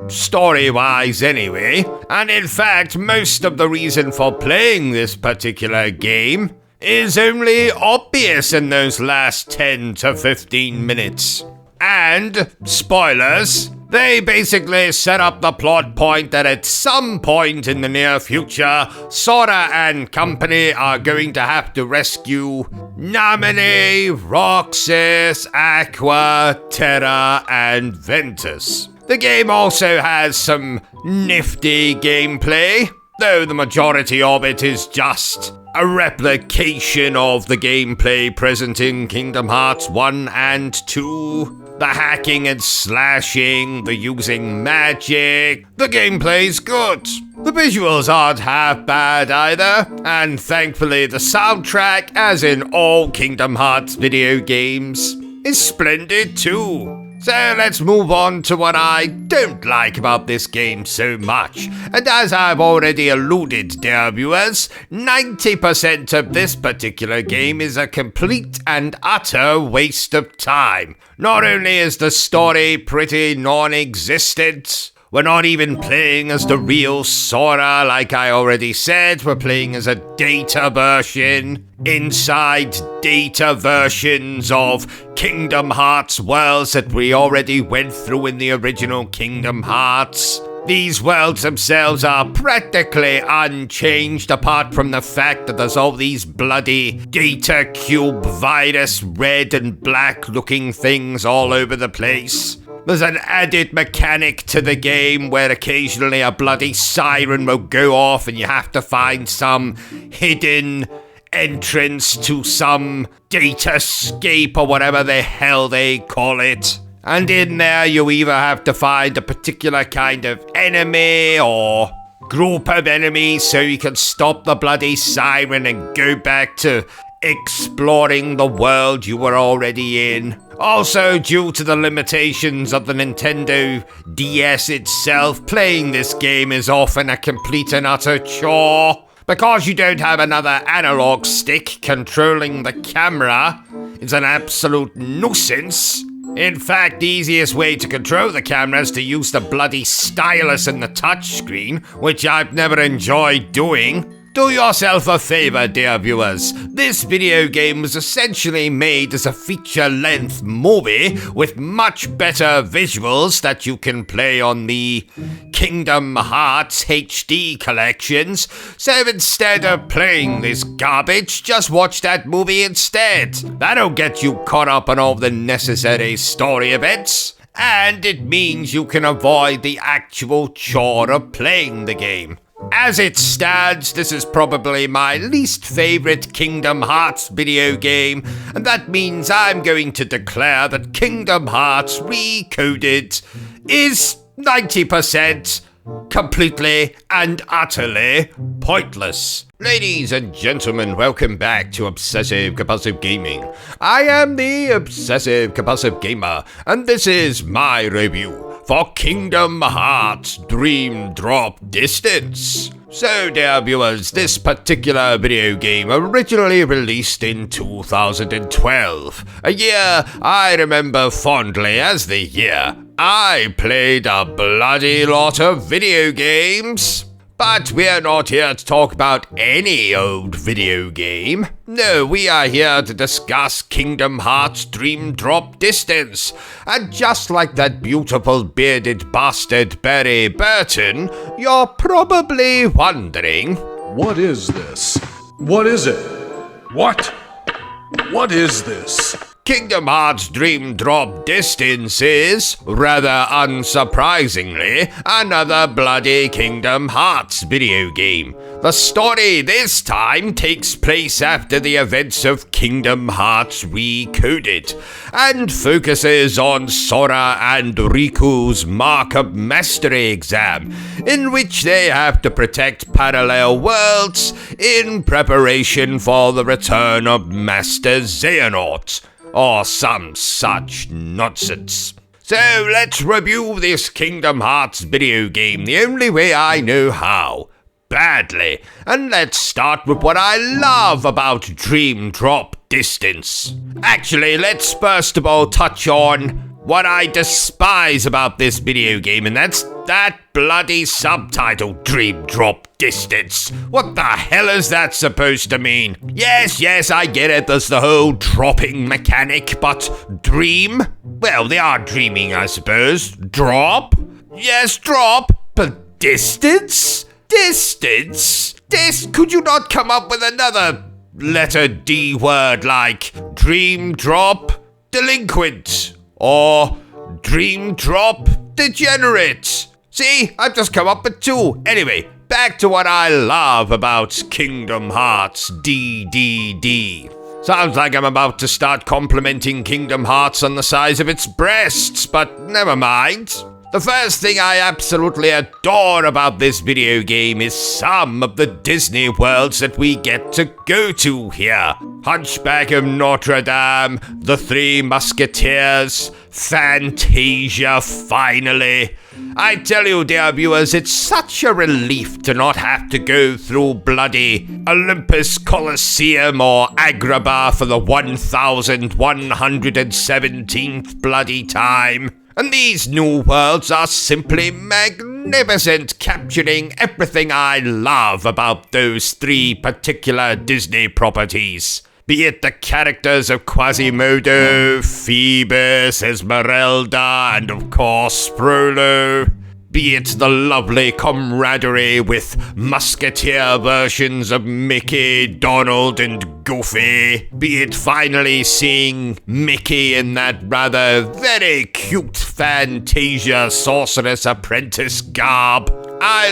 A: story-wise anyway, and in fact most of the reason for playing this particular game is only obvious in those last 10 to 15 minutes. And, spoilers, they basically set up the plot point that at some point in the near future, Sora and company are going to have to rescue Namine, Roxas, Aqua, Terra, and Ventus. The game also has some nifty gameplay, though the majority of it is just a replication of the gameplay present in Kingdom Hearts 1 and 2. The hacking and slashing, the using magic, the gameplay's good. The visuals aren't half bad either, and thankfully the soundtrack, as in all Kingdom Hearts video games, is splendid too. So let's move on to what I don't like about this game so much. And as I've already alluded, dear viewers, 90% of this particular game is a complete and utter waste of time. Not only is the story pretty non-existent, we're not even playing as the real Sora, like I already said. We're playing as a data version inside data versions of Kingdom Hearts worlds that we already went through in the original Kingdom Hearts. These worlds themselves are practically unchanged apart from the fact that there's all these bloody data cube virus red and black looking things all over the place. There's an added mechanic to the game where occasionally a bloody siren will go off and you have to find some hidden entrance to some datascape or whatever the hell they call it. And in there you either have to find a particular kind of enemy or group of enemies so you can stop the bloody siren and go back to exploring the world you were already in. Also, due to the limitations of the Nintendo DS itself, playing this game is often a complete and utter chore. Because you don't have another analog stick controlling the camera, it's an absolute nuisance. In fact, the easiest way to control the camera is to use the bloody stylus and the touchscreen, which I've never enjoyed doing. Do yourself a favor, dear viewers. This video game was essentially made as a feature-length movie with much better visuals that you can play on the Kingdom Hearts HD collections. So instead of playing this garbage, just watch that movie instead. That'll get you caught up on all the necessary story events, and it means you can avoid the actual chore of playing the game. As it stands, this is probably my least favorite Kingdom Hearts video game, and that means I'm going to declare that Kingdom Hearts Recoded is 90% completely and utterly pointless. Ladies and gentlemen, welcome back to Obsessive Compulsive Gaming. I am the Obsessive Compulsive Gamer, and this is my review for Kingdom Hearts Dream Drop Distance. So, dear viewers, this particular video game originally released in 2012, a year I remember fondly as the year I played a bloody lot of video games. But we're not here to talk about any old video game. No, we are here to discuss Kingdom Hearts Dream Drop Distance. And just like that beautiful bearded bastard Barry Burton, you're probably wondering,
B: What is this? What is it? What is this?
A: Kingdom Hearts Dream Drop Distance is, rather unsurprisingly, another bloody Kingdom Hearts video game. The story this time takes place after the events of Kingdom Hearts Recoded, and focuses on Sora and Riku's Mark-up Mastery exam, in which they have to protect parallel worlds in preparation for the return of Master Xehanort, or some such nonsense. So let's review this Kingdom Hearts video game the only way I know how. Badly. And let's start with what I love about Dream Drop Distance. Actually, let's first of all touch on what I despise about this video game, and that's that bloody subtitle, Dream Drop Distance. What the hell is that supposed to mean? Yes, I get it, there's the whole dropping mechanic, but dream? Well, they are dreaming, I suppose. Drop? Yes, drop, but distance? Distance? Could you not come up with another letter D word like Dream Drop Delinquent or Dream Drop Degenerate? See, I've just come up with two. Anyway, back to what I love about Kingdom Hearts DDD. Sounds like I'm about to start complimenting Kingdom Hearts on the size of its breasts, but never mind. The first thing I absolutely adore about this video game is some of the Disney worlds that we get to go to here. Hunchback of Notre Dame, The Three Musketeers, Fantasia finally. I tell you, dear viewers, it's such a relief to not have to go through bloody Olympus Coliseum or Agrabah for the 1117th bloody time. And these new worlds are simply magnificent, capturing everything I love about those three particular Disney properties. Be it the characters of Quasimodo, Phoebus, Esmeralda, and of course Frollo. Be it the lovely camaraderie with musketeer versions of Mickey, Donald, and Goofy. Be it finally seeing Mickey in that rather very cute Fantasia Sorceress Apprentice garb. I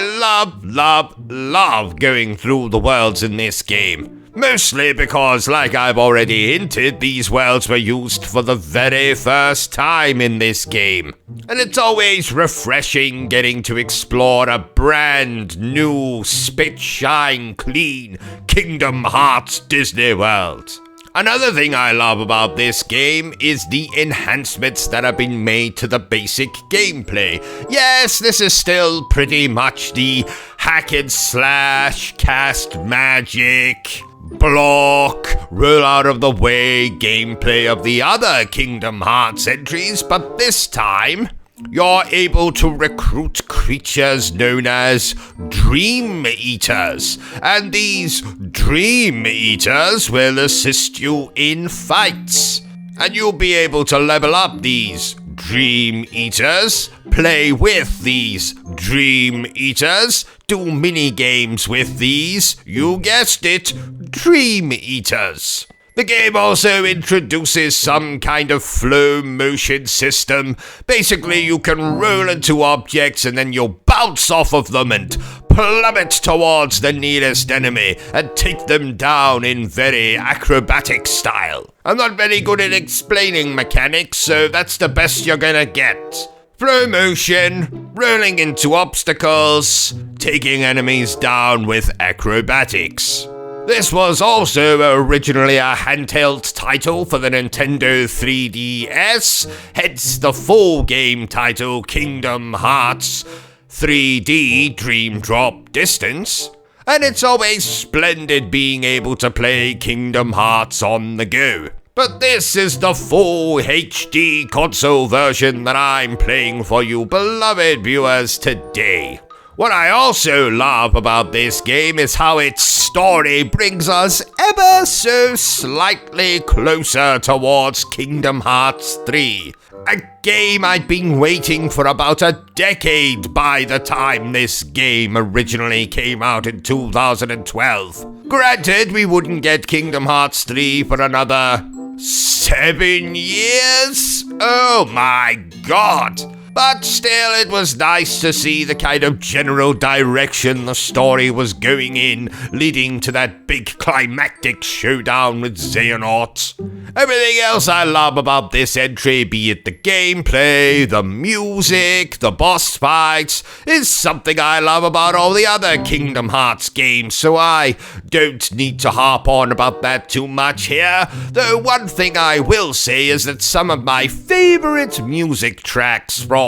A: love going through the worlds in this game. Mostly because, like I've already hinted, these worlds were used for the very first time in this game. And it's always refreshing getting to explore a brand new, spit shine clean Kingdom Hearts Disney world. Another thing I love about this game is the enhancements that have been made to the basic gameplay. Yes, this is still pretty much the hack and slash, cast magic, block, roll out of the way gameplay of the other Kingdom Hearts entries, but this time, you're able to recruit creatures known as Dream Eaters, and these Dream Eaters will assist you in fights, and you'll be able to level up these Dream Eaters, play with these Dream Eaters, do mini-games with these, you guessed it, Dream Eaters. The game also introduces some kind of flow motion system. Basically, you can roll into objects and then you'll bounce off of them and plummet towards the nearest enemy and take them down in very acrobatic style. I'm not very good at explaining mechanics, so that's the best you're gonna get. Flow motion, rolling into obstacles, taking enemies down with acrobatics. This was also originally a handheld title for the Nintendo 3DS, hence the full game title Kingdom Hearts 3D Dream Drop Distance. And it's always splendid being able to play Kingdom Hearts on the go. But this is the full HD console version that I'm playing for you beloved viewers today. What I also love about this game is how its story brings us ever so slightly closer towards Kingdom Hearts 3. A game I'd been waiting for about a decade by the time this game originally came out in 2012. Granted, we wouldn't get Kingdom Hearts 3 for another 7 years? Oh my god! But still, it was nice to see the kind of general direction the story was going in, leading to that big climactic showdown with Xehanort. Everything else I love about this entry, be it the gameplay, the music, the boss fights, is something I love about all the other Kingdom Hearts games, so I don't need to harp on about that too much here. Though one thing I will say is that some of my favorite music tracks from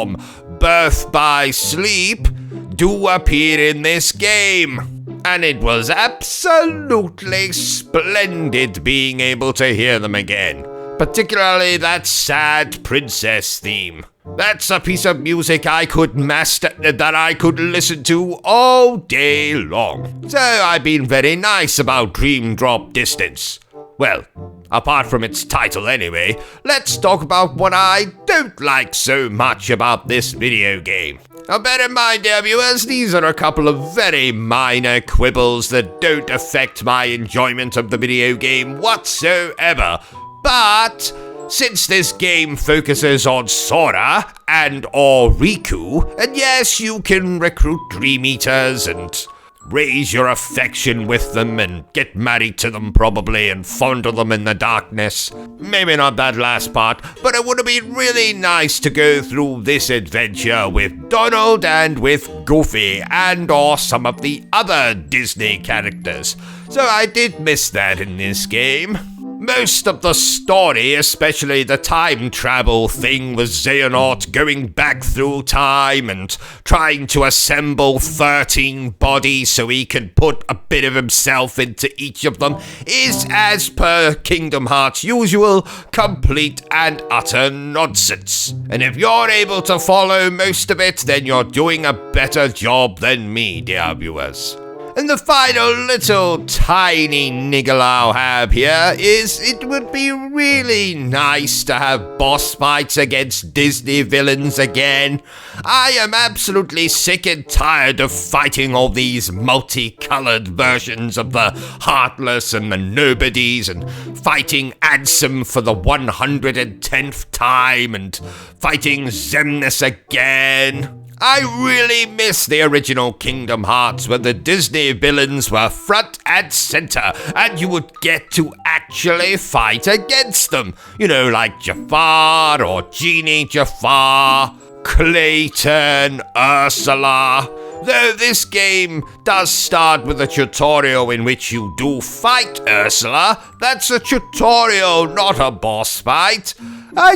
A: Birth by Sleep do appear in this game, and it was absolutely splendid being able to hear them again, particularly that sad princess theme. That's a piece of music I could master, that I could listen to all day long. So I've been very nice about Dream Drop Distance. Well, apart from its title anyway, let's talk about what I don't like so much about this video game. Now bear in mind, dear viewers, these are a couple of very minor quibbles that don't affect my enjoyment of the video game whatsoever. But since this game focuses on Sora and or Riku, and yes, you can recruit Dream Eaters and raise your affection with them and get married to them probably and fondle them in the darkness. Maybe not that last part, but it would have been really nice to go through this adventure with Donald and with Goofy and or some of the other Disney characters. So I did miss that in this game. Most of the story, especially the time travel thing with Xehanort going back through time and trying to assemble 13 bodies so he can put a bit of himself into each of them, is, as per Kingdom Hearts usual, complete and utter nonsense. And if you're able to follow most of it, then you're doing a better job than me, dear viewers. And the final little tiny niggle I'll have here is it would be really nice to have boss fights against Disney villains again. I am absolutely sick and tired of fighting all these multicolored versions of the Heartless and the Nobodies and fighting Ansem for the 110th time and fighting Xemnas again. I really miss the original Kingdom Hearts where the Disney villains were front and center and you would get to actually fight against them. You know, like Jafar or Genie Jafar, Clayton, Ursula. Though this game does start with a tutorial in which you do fight Ursula, that's a tutorial, not a boss fight. I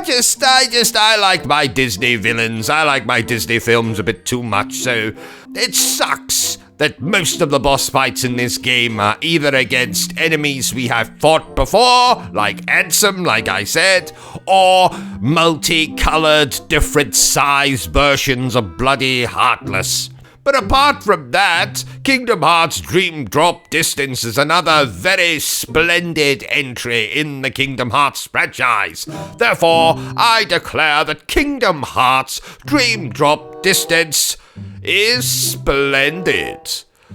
A: like my Disney villains. I like my Disney films a bit too much, so it sucks that most of the boss fights in this game are either against enemies we have fought before, like Ansem, like I said, or multicolored, different size versions of bloody Heartless. But apart from that, Kingdom Hearts Dream Drop Distance is another very splendid entry in the Kingdom Hearts franchise. Therefore, I declare that Kingdom Hearts Dream Drop Distance is splendid.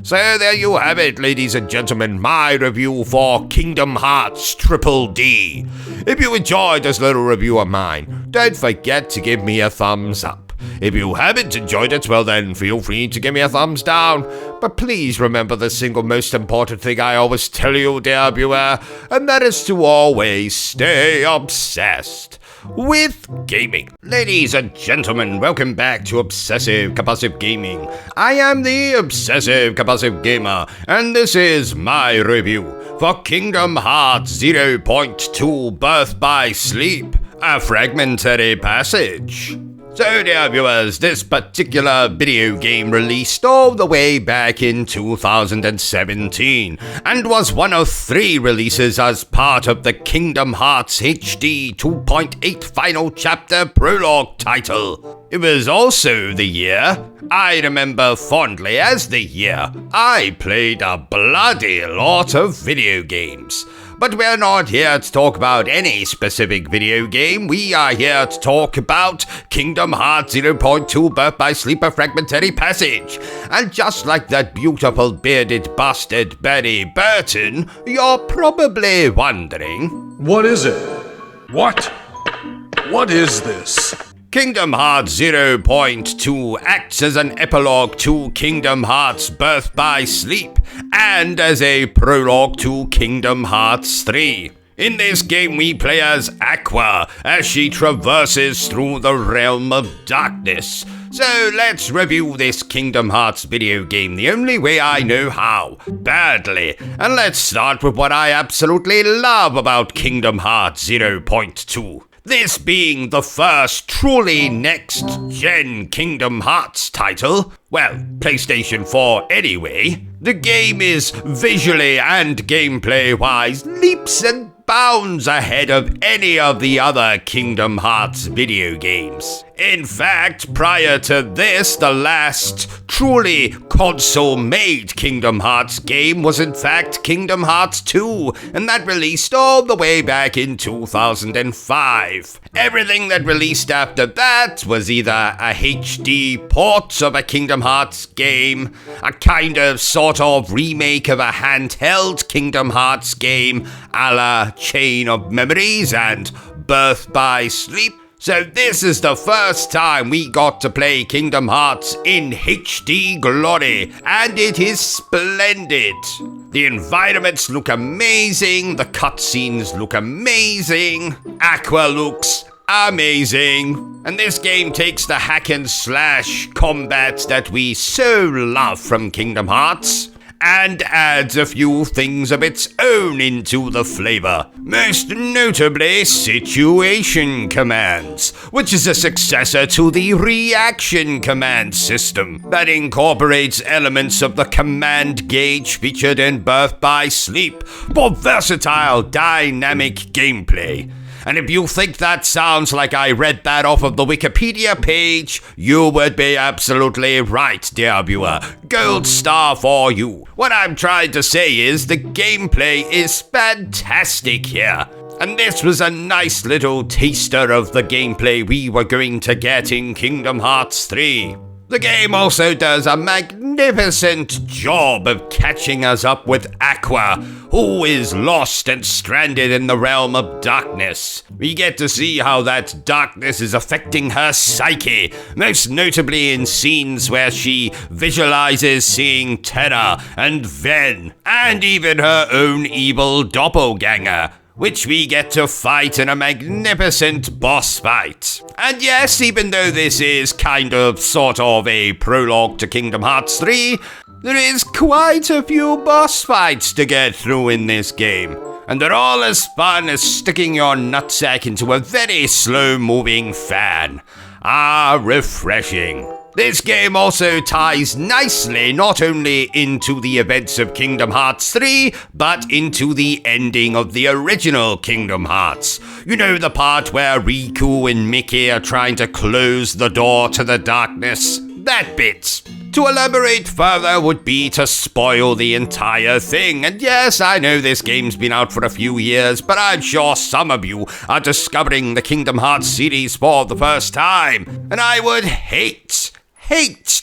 A: So there you have it, ladies and gentlemen, my review for Kingdom Hearts Triple D. If you enjoyed this little review of mine, don't forget to give me a thumbs up. If you haven't enjoyed it, well then feel free to give me a thumbs down. But please remember the single most important thing I always tell you, dear viewer, and that is to always stay obsessed with gaming. Ladies and gentlemen, welcome back to Obsessive Compulsive Gaming. I am the Obsessive Compulsive Gamer, and this is my review for Kingdom Hearts 0.2 Birth by Sleep, a fragmentary passage. So dear viewers, this particular video game released all the way back in 2017 and was one of 3 releases as part of the Kingdom Hearts HD 2.8 Final Chapter Prologue title. It was also the year I remember fondly as the year I played a bloody lot of video games. But we're not here to talk about any specific video game. We are here to talk about Kingdom Hearts 0.2 Birth by Sleep, a fragmentary passage. And just like that beautiful bearded bastard Barry Burton, you're probably wondering,
B: What is it? What? What is this?
A: Kingdom Hearts 0.2 acts as an epilogue to Kingdom Hearts Birth by Sleep and as a prologue to Kingdom Hearts 3. In this game we play as Aqua as she traverses through the realm of darkness. So let's review this Kingdom Hearts video game the only way I know how, badly. And let's start with what I absolutely love about Kingdom Hearts 0.2. This being the first truly next-gen Kingdom Hearts title, well, PlayStation 4 anyway, the game is visually and gameplay-wise leaps and bounds ahead of any of the other Kingdom Hearts video games. In fact, prior to this, the last truly console-made Kingdom Hearts game was in fact Kingdom Hearts 2, and that released all the way back in 2005. Everything that released after that was either a HD port of a Kingdom Hearts game, a kind of sort of remake of a handheld Kingdom Hearts game a la Chain of Memories and Birth by Sleep. So this is the first time we got to play Kingdom Hearts in HD glory, and it is splendid. The environments look amazing, the cutscenes look amazing, Aqua looks amazing, and this game takes the hack and slash combat that we so love from Kingdom Hearts and adds a few things of its own into the flavor, most notably situation commands, which is a successor to the reaction command system that incorporates elements of the command gauge featured in Birth by Sleep for versatile, dynamic gameplay. And if you think that sounds like I read that off of the Wikipedia page, you would be absolutely right, dear viewer. Gold star for you. What I'm trying to say is the gameplay is fantastic here. And this was a nice little taster of the gameplay we were going to get in Kingdom Hearts 3. The game also does a magnificent job of catching us up with Aqua, who is lost and stranded in the realm of darkness. We get to see how that darkness is affecting her psyche, most notably in scenes where she visualizes seeing Terra and Ven, and even her own evil doppelganger, which we get to fight in a magnificent boss fight. And yes, even though this is kind of sort of a prologue to Kingdom Hearts 3, there is quite a few boss fights to get through in this game, and they're all as fun as sticking your nutsack into a very slow-moving fan. Ah, refreshing. This game also ties nicely not only into the events of Kingdom Hearts 3, but into the ending of the original Kingdom Hearts. You know, the part where Riku and Mickey are trying to close the door to the darkness? That bit. To elaborate further would be to spoil the entire thing, and yes, I know this game's been out for a few years, but I'm sure some of you are discovering the Kingdom Hearts series for the first time, and I would hate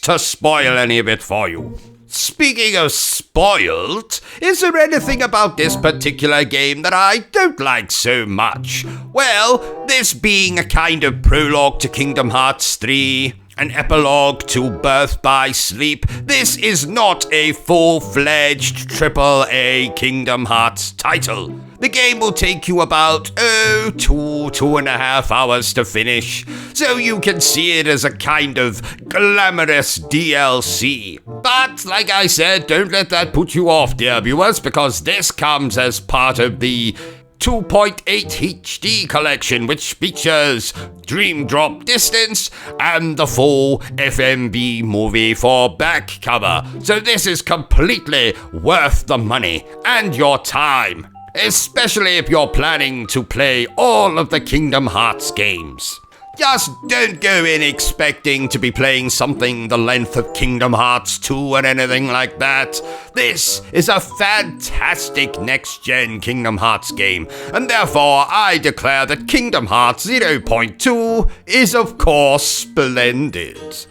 A: to spoil any of it for you. Speaking of spoiled, is there anything about this particular game that I don't like so much? Well, this being a kind of prologue to Kingdom Hearts 3, an epilogue to Birth by Sleep, this is not a full-fledged AAA Kingdom Hearts title. The game will take you about, 2.5 hours to finish, so you can see it as a kind of glamorous DLC. But, like I said, don't let that put you off, dear viewers, because this comes as part of the 2.8 HD collection, which features Dream Drop Distance and the full FMV movie for back cover. So this is completely worth the money and your time, especially if you're planning to play all of the Kingdom Hearts games. Just don't go in expecting to be playing something the length of Kingdom Hearts 2 or anything like that. This is a fantastic next-gen Kingdom Hearts game, and therefore I declare that Kingdom Hearts 0.2 is of course splendid.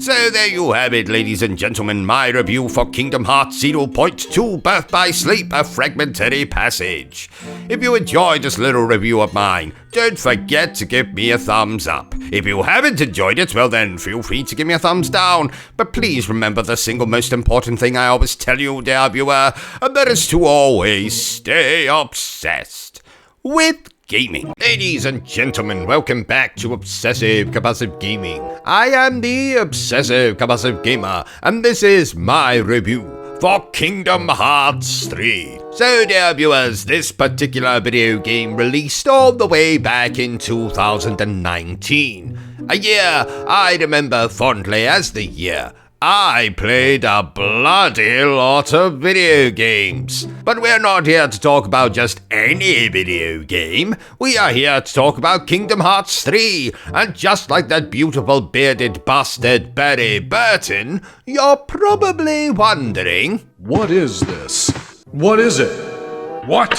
A: So there you have it, ladies and gentlemen, my review for Kingdom Hearts 0.2 Birth by Sleep, a fragmentary passage. If you enjoyed this little review of mine, don't forget to give me a thumbs up. If you haven't enjoyed it, well then feel free to give me a thumbs down. But please remember the single most important thing I always tell you, dear viewer, and that is to always stay obsessed with gaming. Ladies and gentlemen, welcome back to Obsessive Compulsive Gaming. I am the Obsessive Compulsive Gamer, and this is my review for Kingdom Hearts 3. So dear viewers, this particular video game released all the way back in 2019. A year I remember fondly as the year I played a bloody lot of video games. But we're not here to talk about just any video game. We are here to talk about Kingdom Hearts 3. And just like that beautiful bearded bastard Barry Burton, you're probably wondering,
B: What is this? What is it? What?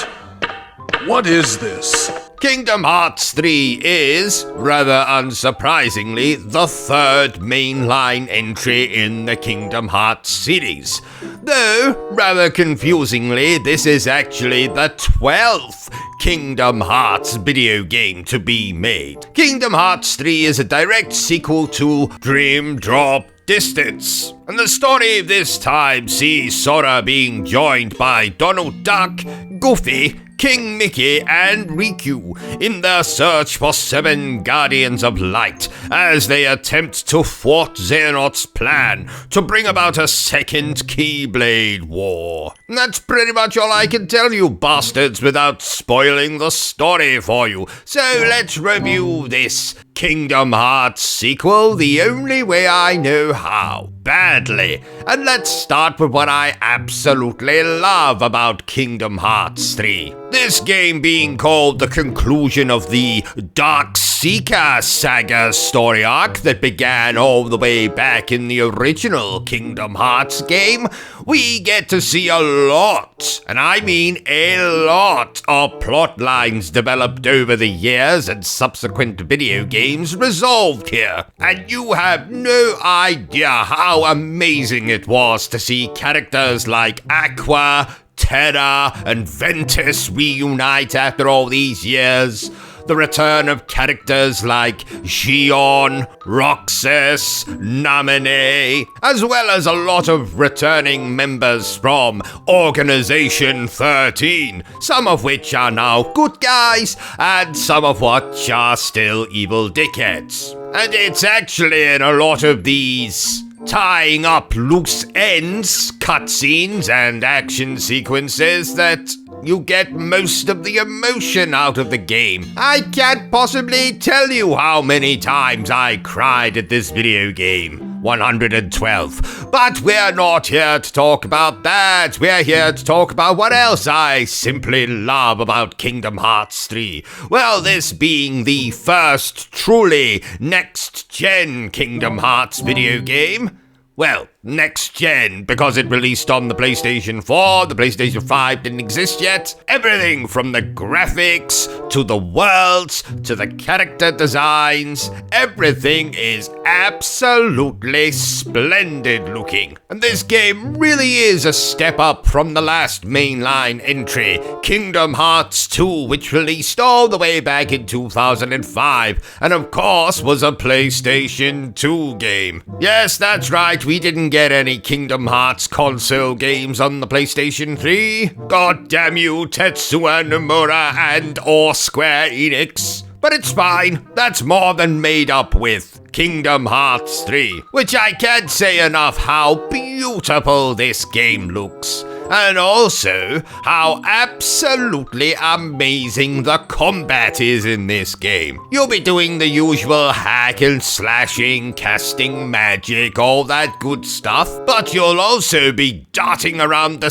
B: What is this?
A: Kingdom Hearts 3 is, rather unsurprisingly, the third mainline entry in the Kingdom Hearts series. Though, rather confusingly, this is actually the 12th Kingdom Hearts video game to be made. Kingdom Hearts 3 is a direct sequel to Dream Drop Distance, and the story this time sees Sora being joined by Donald Duck, Goofy, King Mickey, and Riku in their search for 7 Guardians of Light as they attempt to thwart Xehanort's plan to bring about a second Keyblade War. And that's pretty much all I can tell you, bastards, without spoiling the story for you. So let's review this Kingdom Hearts sequel the only way I know how, badly. And let's start with what I absolutely love about Kingdom Hearts 3. This game being called the conclusion of the Xehanort Saga story arc that began all the way back in the original Kingdom Hearts game, we get to see a lot, and I mean a lot, of plot lines developed over the years and subsequent video games resolved here. And you have no idea how amazing it was to see characters like Aqua, Terra, and Ventus reunite after all these years. The return of characters like Xion, Roxas, Naminé, as well as a lot of returning members from Organization 13, some of which are now good guys, and some of which are still evil dickheads. And it's actually in a lot of these tying up loose ends, cutscenes, and action sequences that you get most of the emotion out of the game. I can't possibly tell you how many times I cried at this video game. 112. But we're not here to talk about that. We're here to talk about what else I simply love about Kingdom Hearts 3. Well, this being the first truly next-gen Kingdom Hearts video game. Well, next gen, because it released on the PlayStation 4, the PlayStation 5 didn't exist yet. Everything from the graphics, to the worlds, to the character designs, everything is absolutely splendid looking. And this game really is a step up from the last mainline entry, Kingdom Hearts 2, which released all the way back in 2005, and of course was a PlayStation 2 game. Yes, that's right, we didn't get any Kingdom Hearts console games on the PlayStation 3. God damn you, Tetsuya Nomura and or Square Enix. But it's fine, that's more than made up with Kingdom Hearts 3, which I can't say enough how beautiful this game looks. And also, how absolutely amazing the combat is in this game. You'll be doing the usual hack and slashing, casting magic, all that good stuff, but you'll also be darting around the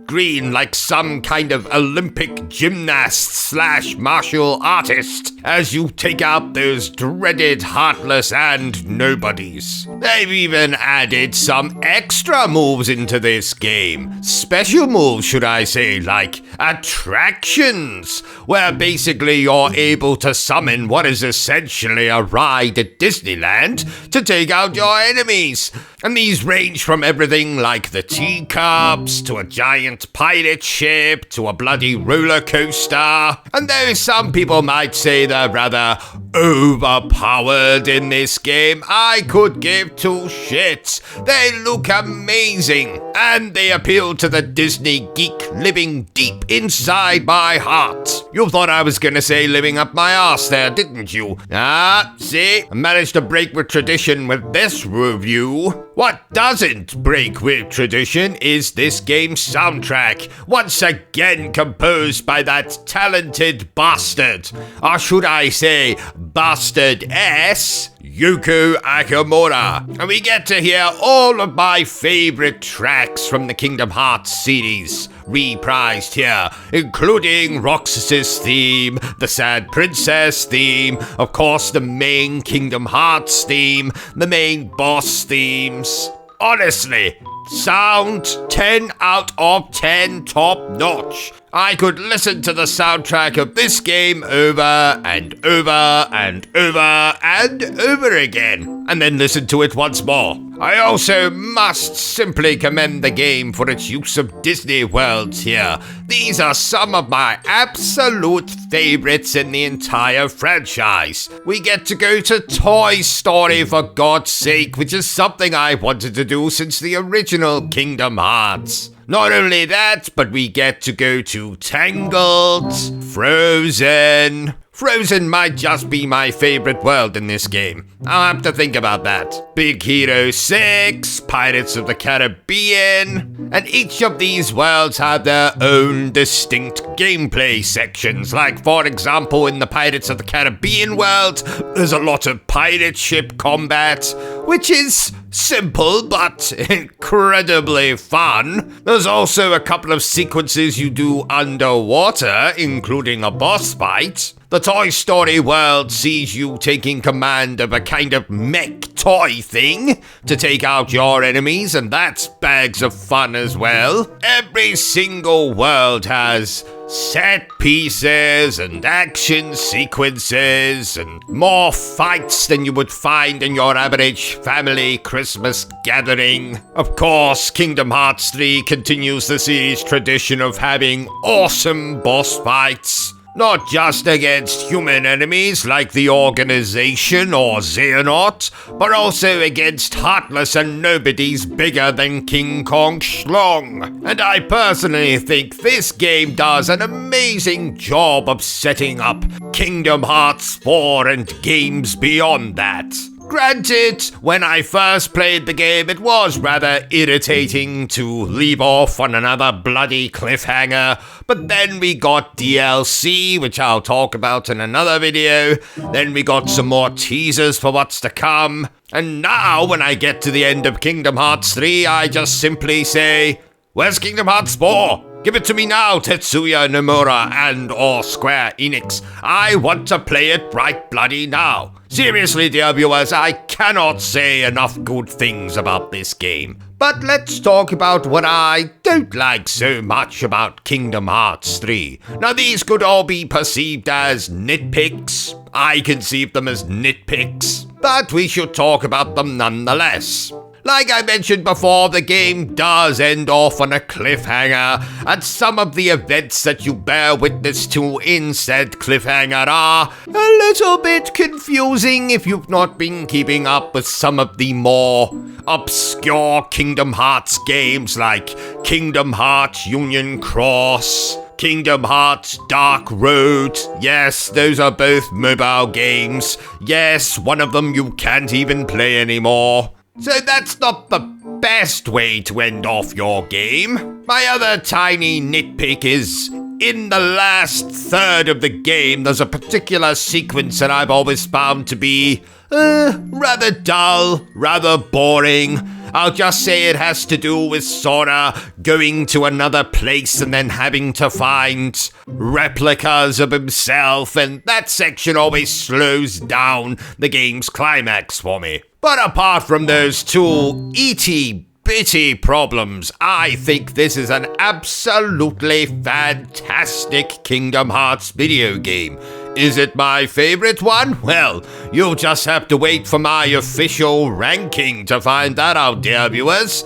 A: green like some kind of Olympic gymnast / martial artist as you take out those dreaded heartless and nobodies. They've even added some extra moves into this game. Special moves, should I say, like attractions, where basically you're able to summon what is essentially a ride at Disneyland to take out your enemies. And these range from everything like the teacups, to a giant pirate ship, to a bloody roller coaster. And though some people might say they're rather overpowered in this game, I could give two shits. They look amazing, and they appeal to the Disney geek living deep inside my heart. You thought I was gonna say living up my arse there, didn't you? Ah, see? I managed to break with tradition with this review. What doesn't break with tradition is this game's soundtrack, once again composed by that talented bastard, or should I say, bastard S, Yuko Akamura. And we get to hear all of my favorite tracks from the Kingdom Hearts series reprised here, including Roxas's theme, the Sad Princess theme, of course the main Kingdom Hearts theme, the main boss themes. Honestly, sound 10 out of 10 top notch. I could listen to the soundtrack of this game over and over and over and over again, and then listen to it once more. I also must simply commend the game for its use of Disney worlds here. These are some of my absolute favorites in the entire franchise. We get to go to Toy Story, for God's sake, which is something I wanted to do since the original Kingdom Hearts. Not only that, but we get to go to Tangled, Frozen. Frozen might just be my favorite world in this game. I'll have to think about that. Big Hero 6, Pirates of the Caribbean, and each of these worlds have their own distinct gameplay sections. Like, for example, in the Pirates of the Caribbean world, there's a lot of pirate ship combat, which is simple but incredibly fun. There's also a couple of sequences you do underwater, including a boss fight. The Toy Story world sees you taking command of a kind of mech toy thing to take out your enemies, and that's bags of fun as well. Every single world has set pieces and action sequences and more fights than you would find in your average family Christmas gathering. Of course, Kingdom Hearts 3 continues the series' tradition of having awesome boss fights. Not just against human enemies like the Organization or Xehanort, but also against heartless and nobodies bigger than King Kong Schlong. And I personally think this game does an amazing job of setting up Kingdom Hearts 4 and games beyond that. Granted, when I first played the game, it was rather irritating to leave off on another bloody cliffhanger, but then we got DLC, which I'll talk about in another video, then we got some more teasers for what's to come, and now when I get to the end of Kingdom Hearts 3, I just simply say, where's Kingdom Hearts 4? Give it to me now, Tetsuya Nomura and or Square Enix. I want to play it right bloody now. Seriously, dear viewers, I cannot say enough good things about this game. But let's talk about what I don't like so much about Kingdom Hearts 3. Now, these could all be perceived as nitpicks. I conceive them as nitpicks, but we should talk about them nonetheless. Like I mentioned before, the game does end off on a cliffhanger, and some of the events that you bear witness to in said cliffhanger are a little bit confusing if you've not been keeping up with some of the more obscure Kingdom Hearts games like Kingdom Hearts Union Cross, Kingdom Hearts Dark Road. Yes, those are both mobile games. Yes, one of them you can't even play anymore. So that's not the best way to end off your game. My other tiny nitpick is, in the last third of the game, there's a particular sequence that I've always found to be rather dull, rather boring, I'll just say it has to do with Sora going to another place and then having to find replicas of himself, and that section always slows down the game's climax for me. But apart from those two itty-bitty problems, I think this is an absolutely fantastic Kingdom Hearts video game. Is it my favorite one? Well, you'll just have to wait for my official ranking to find that out, dear viewers.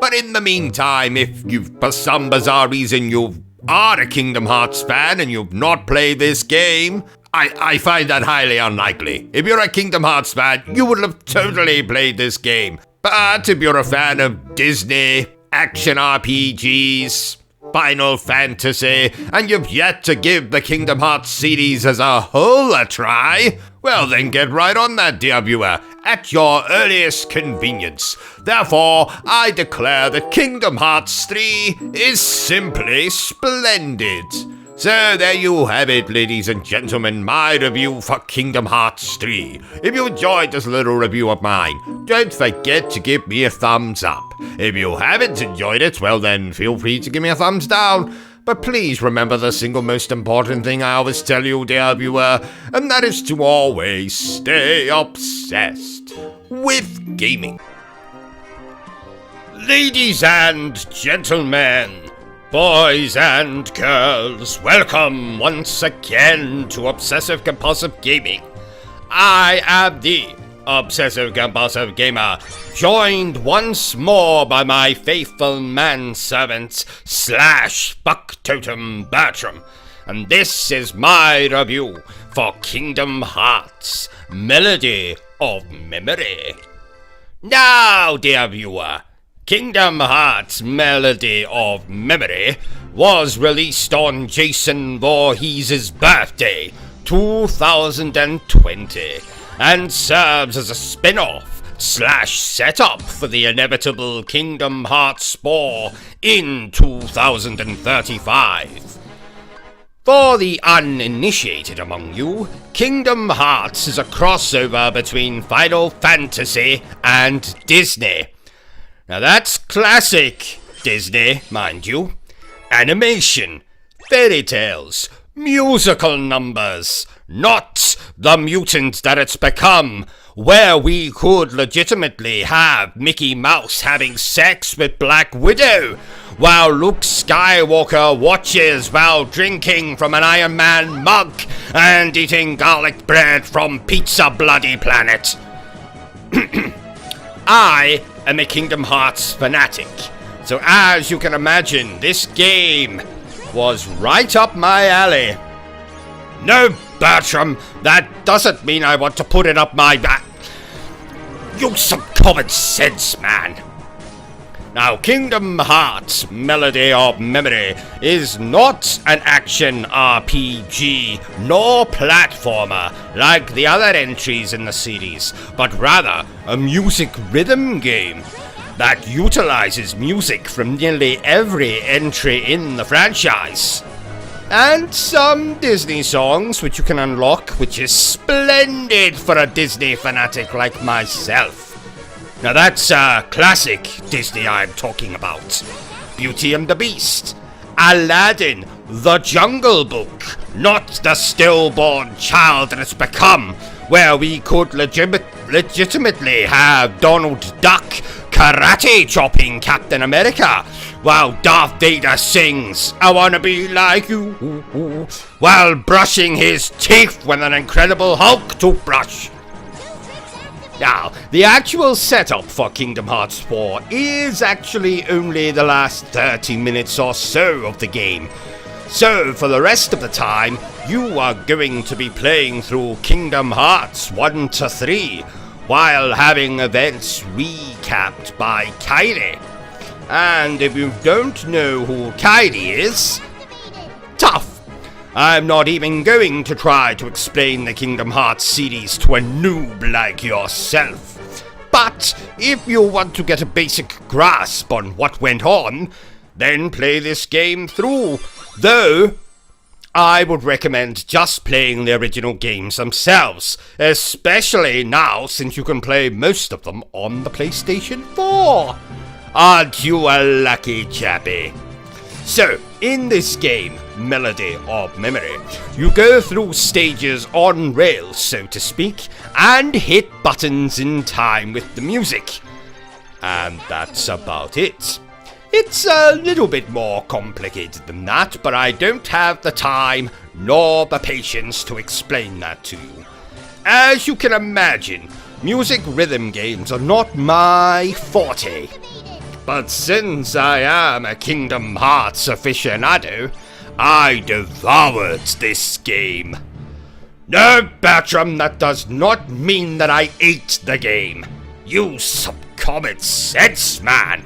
A: But in the meantime, if for some bizarre reason you are a Kingdom Hearts fan and you've not played this game, I find that highly unlikely. If you're a Kingdom Hearts fan, you would have totally played this game. But if you're a fan of Disney, action RPGs, Final Fantasy, and you've yet to give the Kingdom Hearts series as a whole a try, well then get right on that, dear viewer, at your earliest convenience. Therefore, I declare that Kingdom Hearts 3 is simply splendid. So there you have it, ladies and gentlemen, my review for Kingdom Hearts 3. If you enjoyed this little review of mine, don't forget to give me a thumbs up. If you haven't enjoyed it, well then feel free to give me a thumbs down. But please remember the single most important thing I always tell you, dear viewer, and that is to always stay obsessed with gaming. Ladies and gentlemen, boys and girls, welcome once again to Obsessive Compulsive Gaming. I am the Obsessive Compulsive Gamer, joined once more by my faithful manservant / fucktotem Bertram, and this is my review for Kingdom Hearts Melody of Memory. Now, dear viewer, Kingdom Hearts Melody of Memory was released on Jason Voorhees' birthday, 2020, and serves as a spin-off / setup for the inevitable Kingdom Hearts 4 in 2035. For the uninitiated among you, Kingdom Hearts is a crossover between Final Fantasy and Disney. Now that's classic Disney, mind you. Animation, fairy tales, musical numbers, not the mutant that it's become, where we could legitimately have Mickey Mouse having sex with Black Widow, while Luke Skywalker watches while drinking from an Iron Man mug and eating garlic bread from Pizza Bloody Planet. I am a Kingdom Hearts fanatic, so as you can imagine, this game was right up my alley. No, Bertram, that doesn't mean I want to put it up my back. Use some common sense, man. Now, Kingdom Hearts Melody of Memory is not an action RPG nor platformer like the other entries in the series, but rather a music rhythm game that utilizes music from nearly every entry in the franchise. And some Disney songs which you can unlock, which is splendid for a Disney fanatic like myself. Now that's classic Disney I'm talking about. Beauty and the Beast, Aladdin, The Jungle Book, not the stillborn child that it's become, where we could legitimately have Donald Duck karate chopping Captain America, while Darth Vader sings, "I wanna be like you," while brushing his teeth with an Incredible Hulk toothbrush. Now, the actual setup for Kingdom Hearts 4 is actually only the last 30 minutes or so of the game. So, for the rest of the time, you are going to be playing through Kingdom Hearts 1 to 3, while having events recapped by Kairi. And if you don't know who Kairi is, tough. I'm not even going to try to explain the Kingdom Hearts series to a noob like yourself. But if you want to get a basic grasp on what went on, then play this game through. Though, I would recommend just playing the original games themselves, especially now since you can play most of them on the PlayStation 4. Aren't you a lucky chappy? So, in this game, Melody of Memory, you go through stages on rails, so to speak, and hit buttons in time with the music. And that's about it. It's a little bit more complicated than that, but I don't have the time nor the patience to explain that to you. As you can imagine, music rhythm games are not my forte. But since I am a Kingdom Hearts aficionado, I devoured this game. No, Bertram, that does not mean that I ate the game. Use some common sense, man.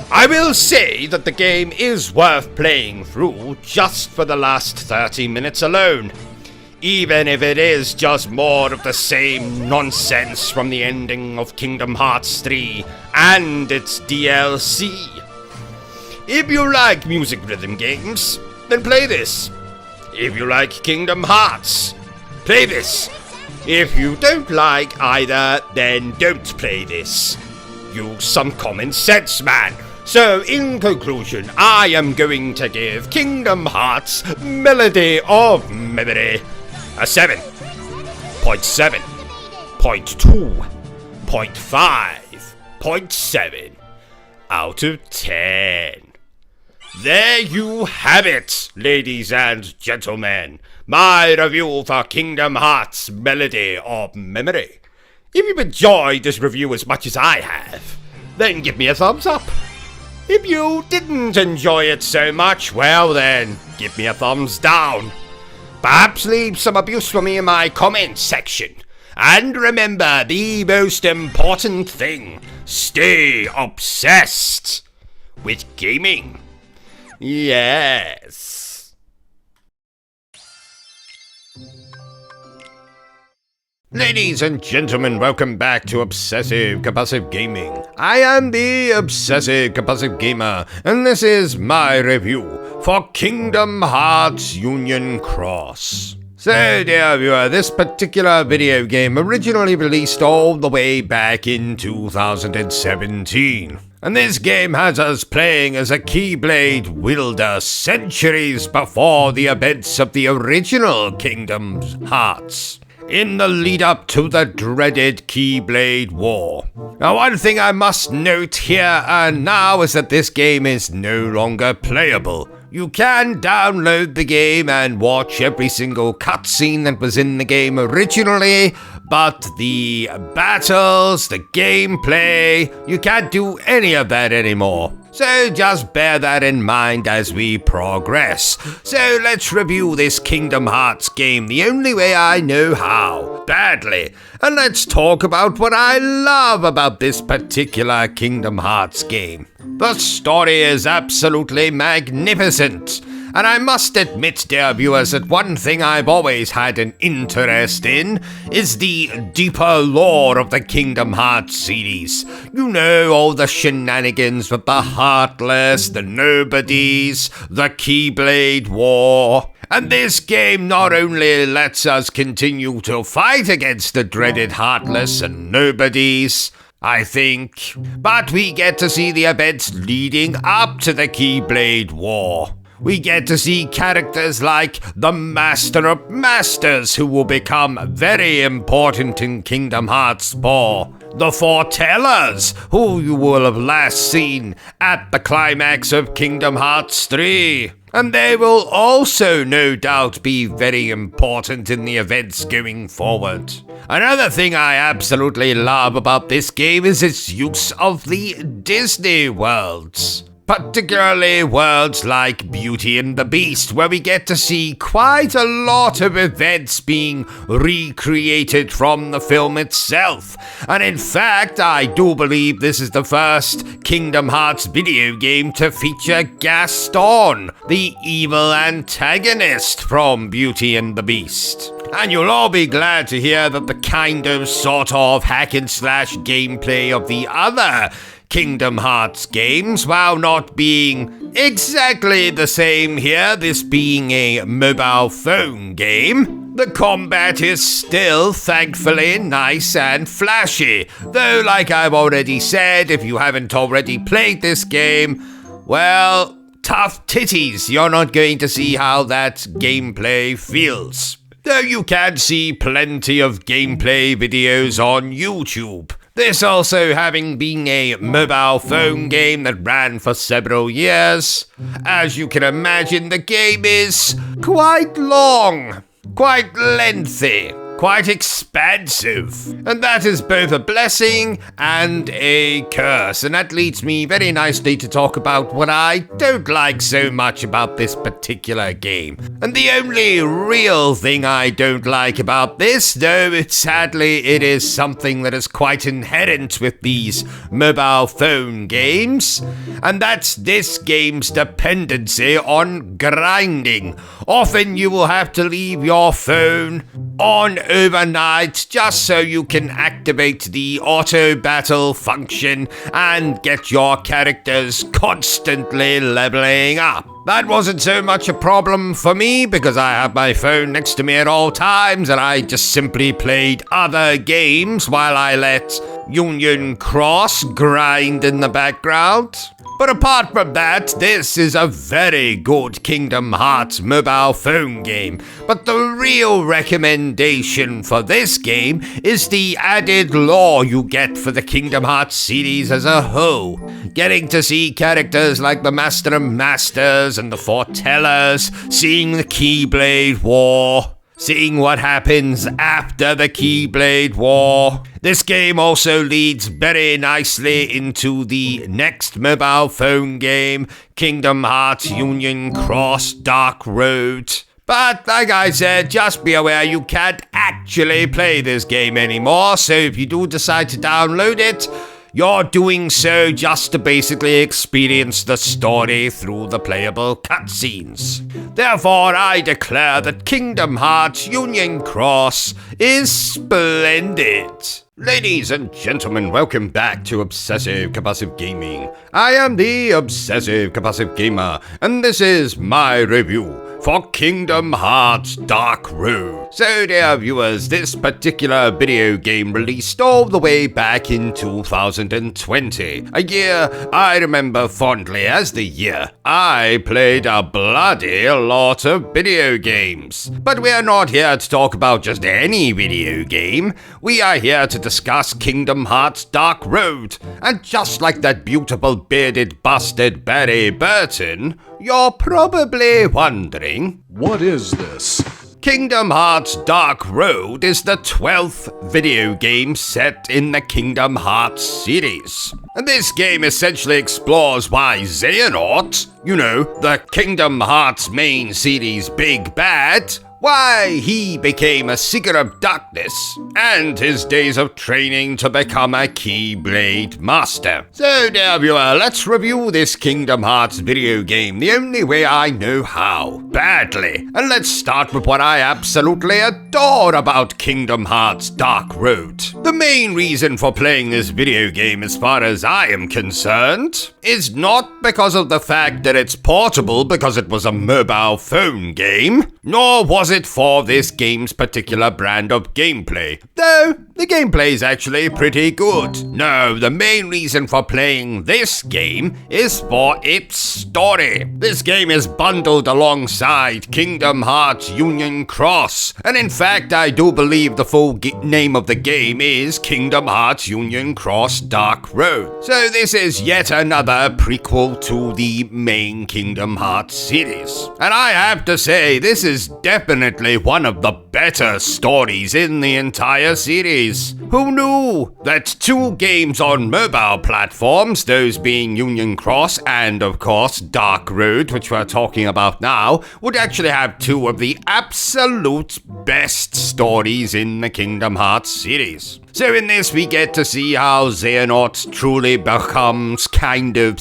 A: I will say that the game is worth playing through just for the last 30 minutes alone, even if it is just more of the same nonsense from the ending of Kingdom Hearts 3 and its DLC. If you like music rhythm games, then play this. If you like Kingdom Hearts, play this. If you don't like either, then don't play this. Use some common sense, man. So, in conclusion, I am going to give Kingdom Hearts Melody of Memory a 7. 0.7. 0.2. 0.5. 0.7 out of 10. There you have it, ladies and gentlemen. My review for Kingdom Hearts Melody of Memory. If you've enjoyed this review as much as I have, then give me a thumbs up. If you didn't enjoy it so much, well then, give me a thumbs down. Perhaps leave some abuse for me in my comments section. And remember the most important thing, stay obsessed with gaming. Yes. Ladies and gentlemen, welcome back to Obsessive Compulsive Gaming. I am the Obsessive Compulsive Gamer, and this is my review for Kingdom Hearts Union Cross. So, dear viewer, this particular video game originally released all the way back in 2017. And this game has us playing as a Keyblade wielder centuries before the events of the original Kingdom Hearts, in the lead up to the dreaded Keyblade War. Now, one thing I must note here and now is that this game is no longer playable. You can download the game and watch every single cutscene that was in the game originally, but the battles, the gameplay, you can't do any of that anymore. So just bear that in mind as we progress. So let's review this Kingdom Hearts game the only way I know how, badly. And let's talk about what I love about this particular Kingdom Hearts game. The story is absolutely magnificent. And I must admit, dear viewers, that one thing I've always had an interest in is the deeper lore of the Kingdom Hearts series. You know, all the shenanigans with the Heartless, the Nobodies, the Keyblade War. And this game not only lets us continue to fight against the dreaded Heartless and Nobodies, I think, but we get to see the events leading up to the Keyblade War. We get to see characters like the Master of Masters, who will become very important in Kingdom Hearts 4. The Foretellers, who you will have last seen at the climax of Kingdom Hearts 3. And they will also no doubt be very important in the events going forward. Another thing I absolutely love about this game is its use of the Disney worlds. Particularly worlds like Beauty and the Beast, where we get to see quite a lot of events being recreated from the film itself. And in fact, I do believe this is the first Kingdom Hearts video game to feature Gaston, the evil antagonist from Beauty and the Beast. And you'll all be glad to hear that the kind of sort of hack and slash gameplay of the other Kingdom Hearts games, while not being exactly the same here, this being a mobile phone game, the combat is still, thankfully, nice and flashy. Though, like I've already said, if you haven't already played this game, well, tough titties, you're not going to see how that gameplay feels. Though you can see plenty of gameplay videos on YouTube. This also having been a mobile phone game that ran for several years. As you can imagine, the game is quite long, quite lengthy, quite expansive. And that is both a blessing and a curse. And that leads me very nicely to talk about what I don't like so much about this particular game. And the only real thing I don't like about this, though sadly it is something that is quite inherent with these mobile phone games, and that's this game's dependency on grinding. Often you will have to leave your phone on overnight just so you can activate the auto battle function and get your characters constantly leveling up. That wasn't so much a problem for me because I have my phone next to me at all times and I just simply played other games while I let Union Cross grind in the background. But apart from that, this is a very good Kingdom Hearts mobile phone game. But the real recommendation for this game is the added lore you get for the Kingdom Hearts series as a whole. Getting to see characters like the Master of Masters and the Foretellers, seeing the Keyblade War, seeing what happens after the Keyblade War. This game also leads very nicely into the next mobile phone game, Kingdom Hearts Union Cross Dark Road. But like I said, just be aware you can't actually play this game anymore, so if you do decide to download it, you're doing so just to basically experience the story through the playable cutscenes. Therefore, I declare that Kingdom Hearts Union Cross is splendid. Ladies and gentlemen, welcome back to Obsessive Compulsive Gaming. I am the Obsessive Compulsive Gamer, and this is my review for Kingdom Hearts Dark Road. So dear viewers, this particular video game released all the way back in 2020, a year I remember fondly as the year I played a bloody lot of video games. But we are not here to talk about just any video game, we are here to discuss Kingdom Hearts Dark Road, and just like that beautiful bearded bastard Barry Burton, you're probably wondering,
B: What is this?
A: Kingdom Hearts Dark Road is the 12th video game set in the Kingdom Hearts series. And this game essentially explores why Xehanort, the Kingdom Hearts main series big bad, why he became a Seeker of Darkness, and his days of training to become a Keyblade Master. So, dear viewer, let's review this Kingdom Hearts video game the only way I know how, badly. And let's start with what I absolutely adore about Kingdom Hearts Dark Road. The main reason for playing this video game, as far as I am concerned, is not because of the fact that it's portable because it was a mobile phone game, nor was it for this game's particular brand of gameplay, though the gameplay is actually pretty good. No, the main reason for playing this game is for its story. This game is bundled alongside Kingdom Hearts Union Cross, and in fact I do believe the full name of the game is Kingdom Hearts Union Cross Dark Road. So this is yet another prequel to the main Kingdom Hearts series. And I have to say, this is definitely one of the better stories in the entire series. Who knew that two games on mobile platforms, those being Union Cross and of course Dark Road, which we're talking about now, would actually have two of the absolute best stories in the Kingdom Hearts series. So in this we get to see how Xehanort truly becomes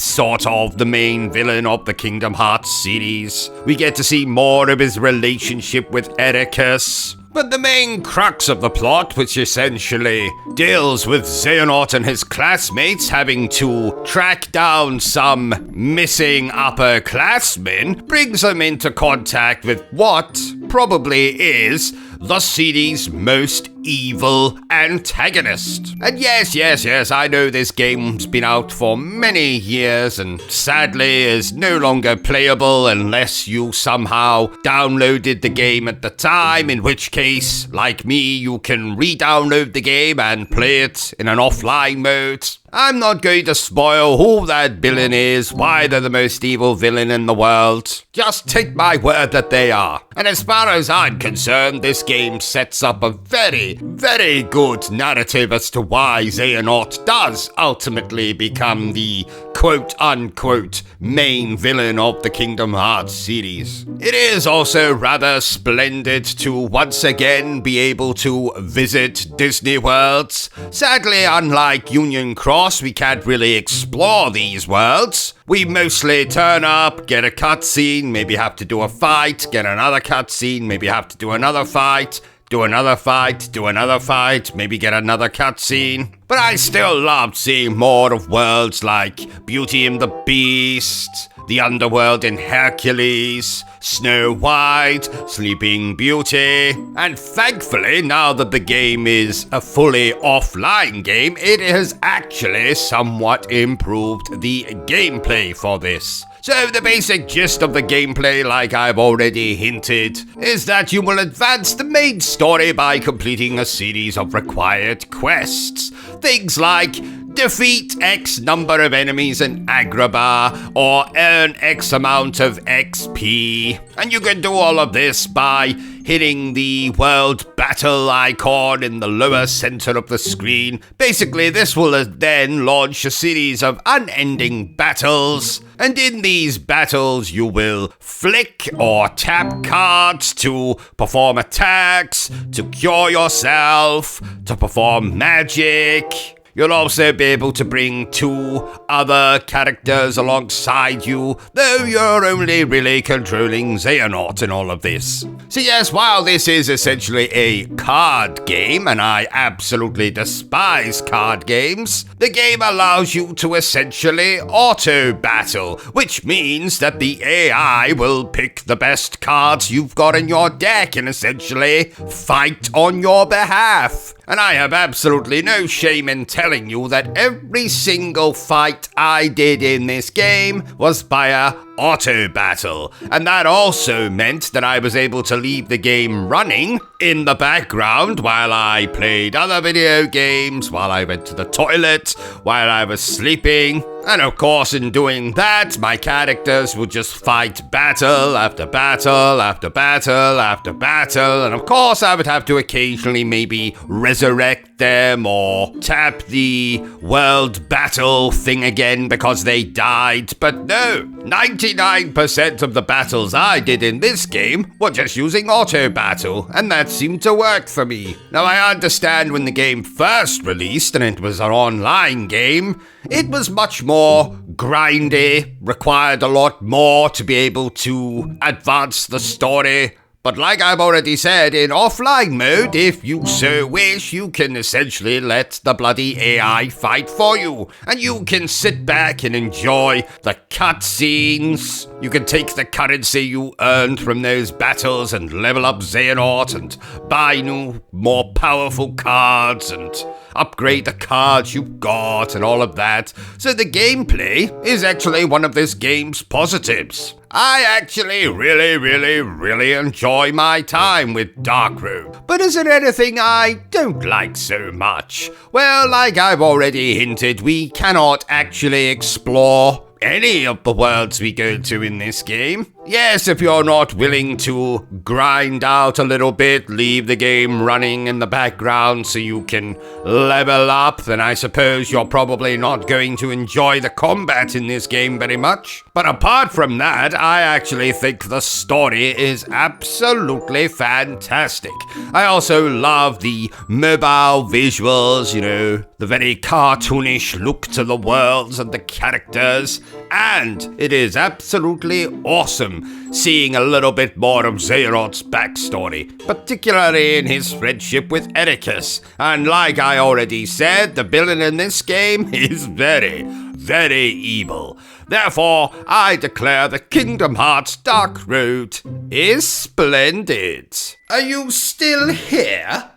A: sort of the main villain of the Kingdom Hearts series. We get to see more of his relationship with Ericus, But the main crux of the plot, which essentially deals with Xehanort and his classmates having to track down some missing upperclassmen, brings them into contact with what probably is the city's most evil antagonist. And yes, I know this game's been out for many years and sadly is no longer playable unless you somehow downloaded the game at the time, in which case, like me, you can re-download the game and play it in an offline mode. I'm not going to spoil who that villain is, why they're the most evil villain in the world. Just take my word that they are. And as far as I'm concerned, this game sets up a very, very good narrative as to why Xehanort does ultimately become the quote-unquote main villain of the Kingdom Hearts series. It is also rather splendid to once again be able to visit Disney worlds. Sadly, unlike Union Cross, we can't really explore these worlds. We mostly turn up, get a cutscene, maybe have to do a fight, get another cutscene, maybe have to do another fight, do another fight, do another fight, maybe get another cutscene. But I still loved seeing more of worlds like Beauty and the Beast, the Underworld in Hercules, Snow White, Sleeping Beauty, and thankfully, now that the game is a fully offline game, it has actually somewhat improved the gameplay for this. So the basic gist of the gameplay, like I've already hinted, is that you will advance the main story by completing a series of required quests. Things like defeat X number of enemies in Agrabah, or earn X amount of XP. And you can do all of this by hitting the world battle icon in the lower center of the screen. Basically, this will then launch a series of unending battles, and in these battles you will flick or tap cards to perform attacks, to cure yourself, to perform magic. You'll also be able to bring 2 other characters alongside you, though you're only really controlling Xehanort in all of this. So yes, while this is essentially a card game, and I absolutely despise card games, the game allows you to essentially auto-battle, which means that the AI will pick the best cards you've got in your deck and essentially fight on your behalf. And I have absolutely no shame in telling you that every single fight I did in this game was via auto battle, and that also meant that I was able to leave the game running in the background while I played other video games, while I went to the toilet, while I was sleeping. And of course, in doing that, my characters would just fight battle after battle after battle after battle, and of course I would have to occasionally maybe resurrect them or tap the world battle thing again because they died. But no, 99% of the battles I did in this game were just using auto battle, and that seemed to work for me. Now, I understand when the game first released and it was an online game, it was much more grindy, required a lot more to be able to advance the story. But like I've already said, in offline mode, if you so wish, you can essentially let the bloody AI fight for you. And you can sit back and enjoy the cutscenes. You can take the currency you earned from those battles and level up Xehanort and buy new, more powerful cards and upgrade the cards you've got and all of that. So the gameplay is actually one of this game's positives. I actually really enjoy my time with Darkroom. But is there anything I don't like so much? Well, like I've already hinted, we cannot actually explore any of the worlds we go to in this game. Yes, if you're not willing to grind out a little bit, leave the game running in the background so you can level up, then I suppose you're probably not going to enjoy the combat in this game very much. But apart from that, I actually think the story is absolutely fantastic. I also love the mobile visuals, you know, the very cartoonish look to the worlds and the characters. and it is absolutely awesome seeing a little bit more of Xehanort's backstory, particularly in his friendship with Ericus. And like I already said, the villain in this game is very, very evil. Therefore, I declare the Kingdom Hearts Dark Road is splendid. Are you still here?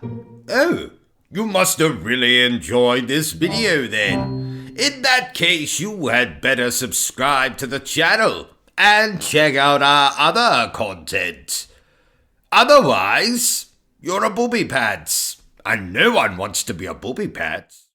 A: Oh, you must have really enjoyed this video then. In that case, you had better subscribe to the channel and check out our other content. Otherwise, you're a booby pants, and no one wants to be a booby pants.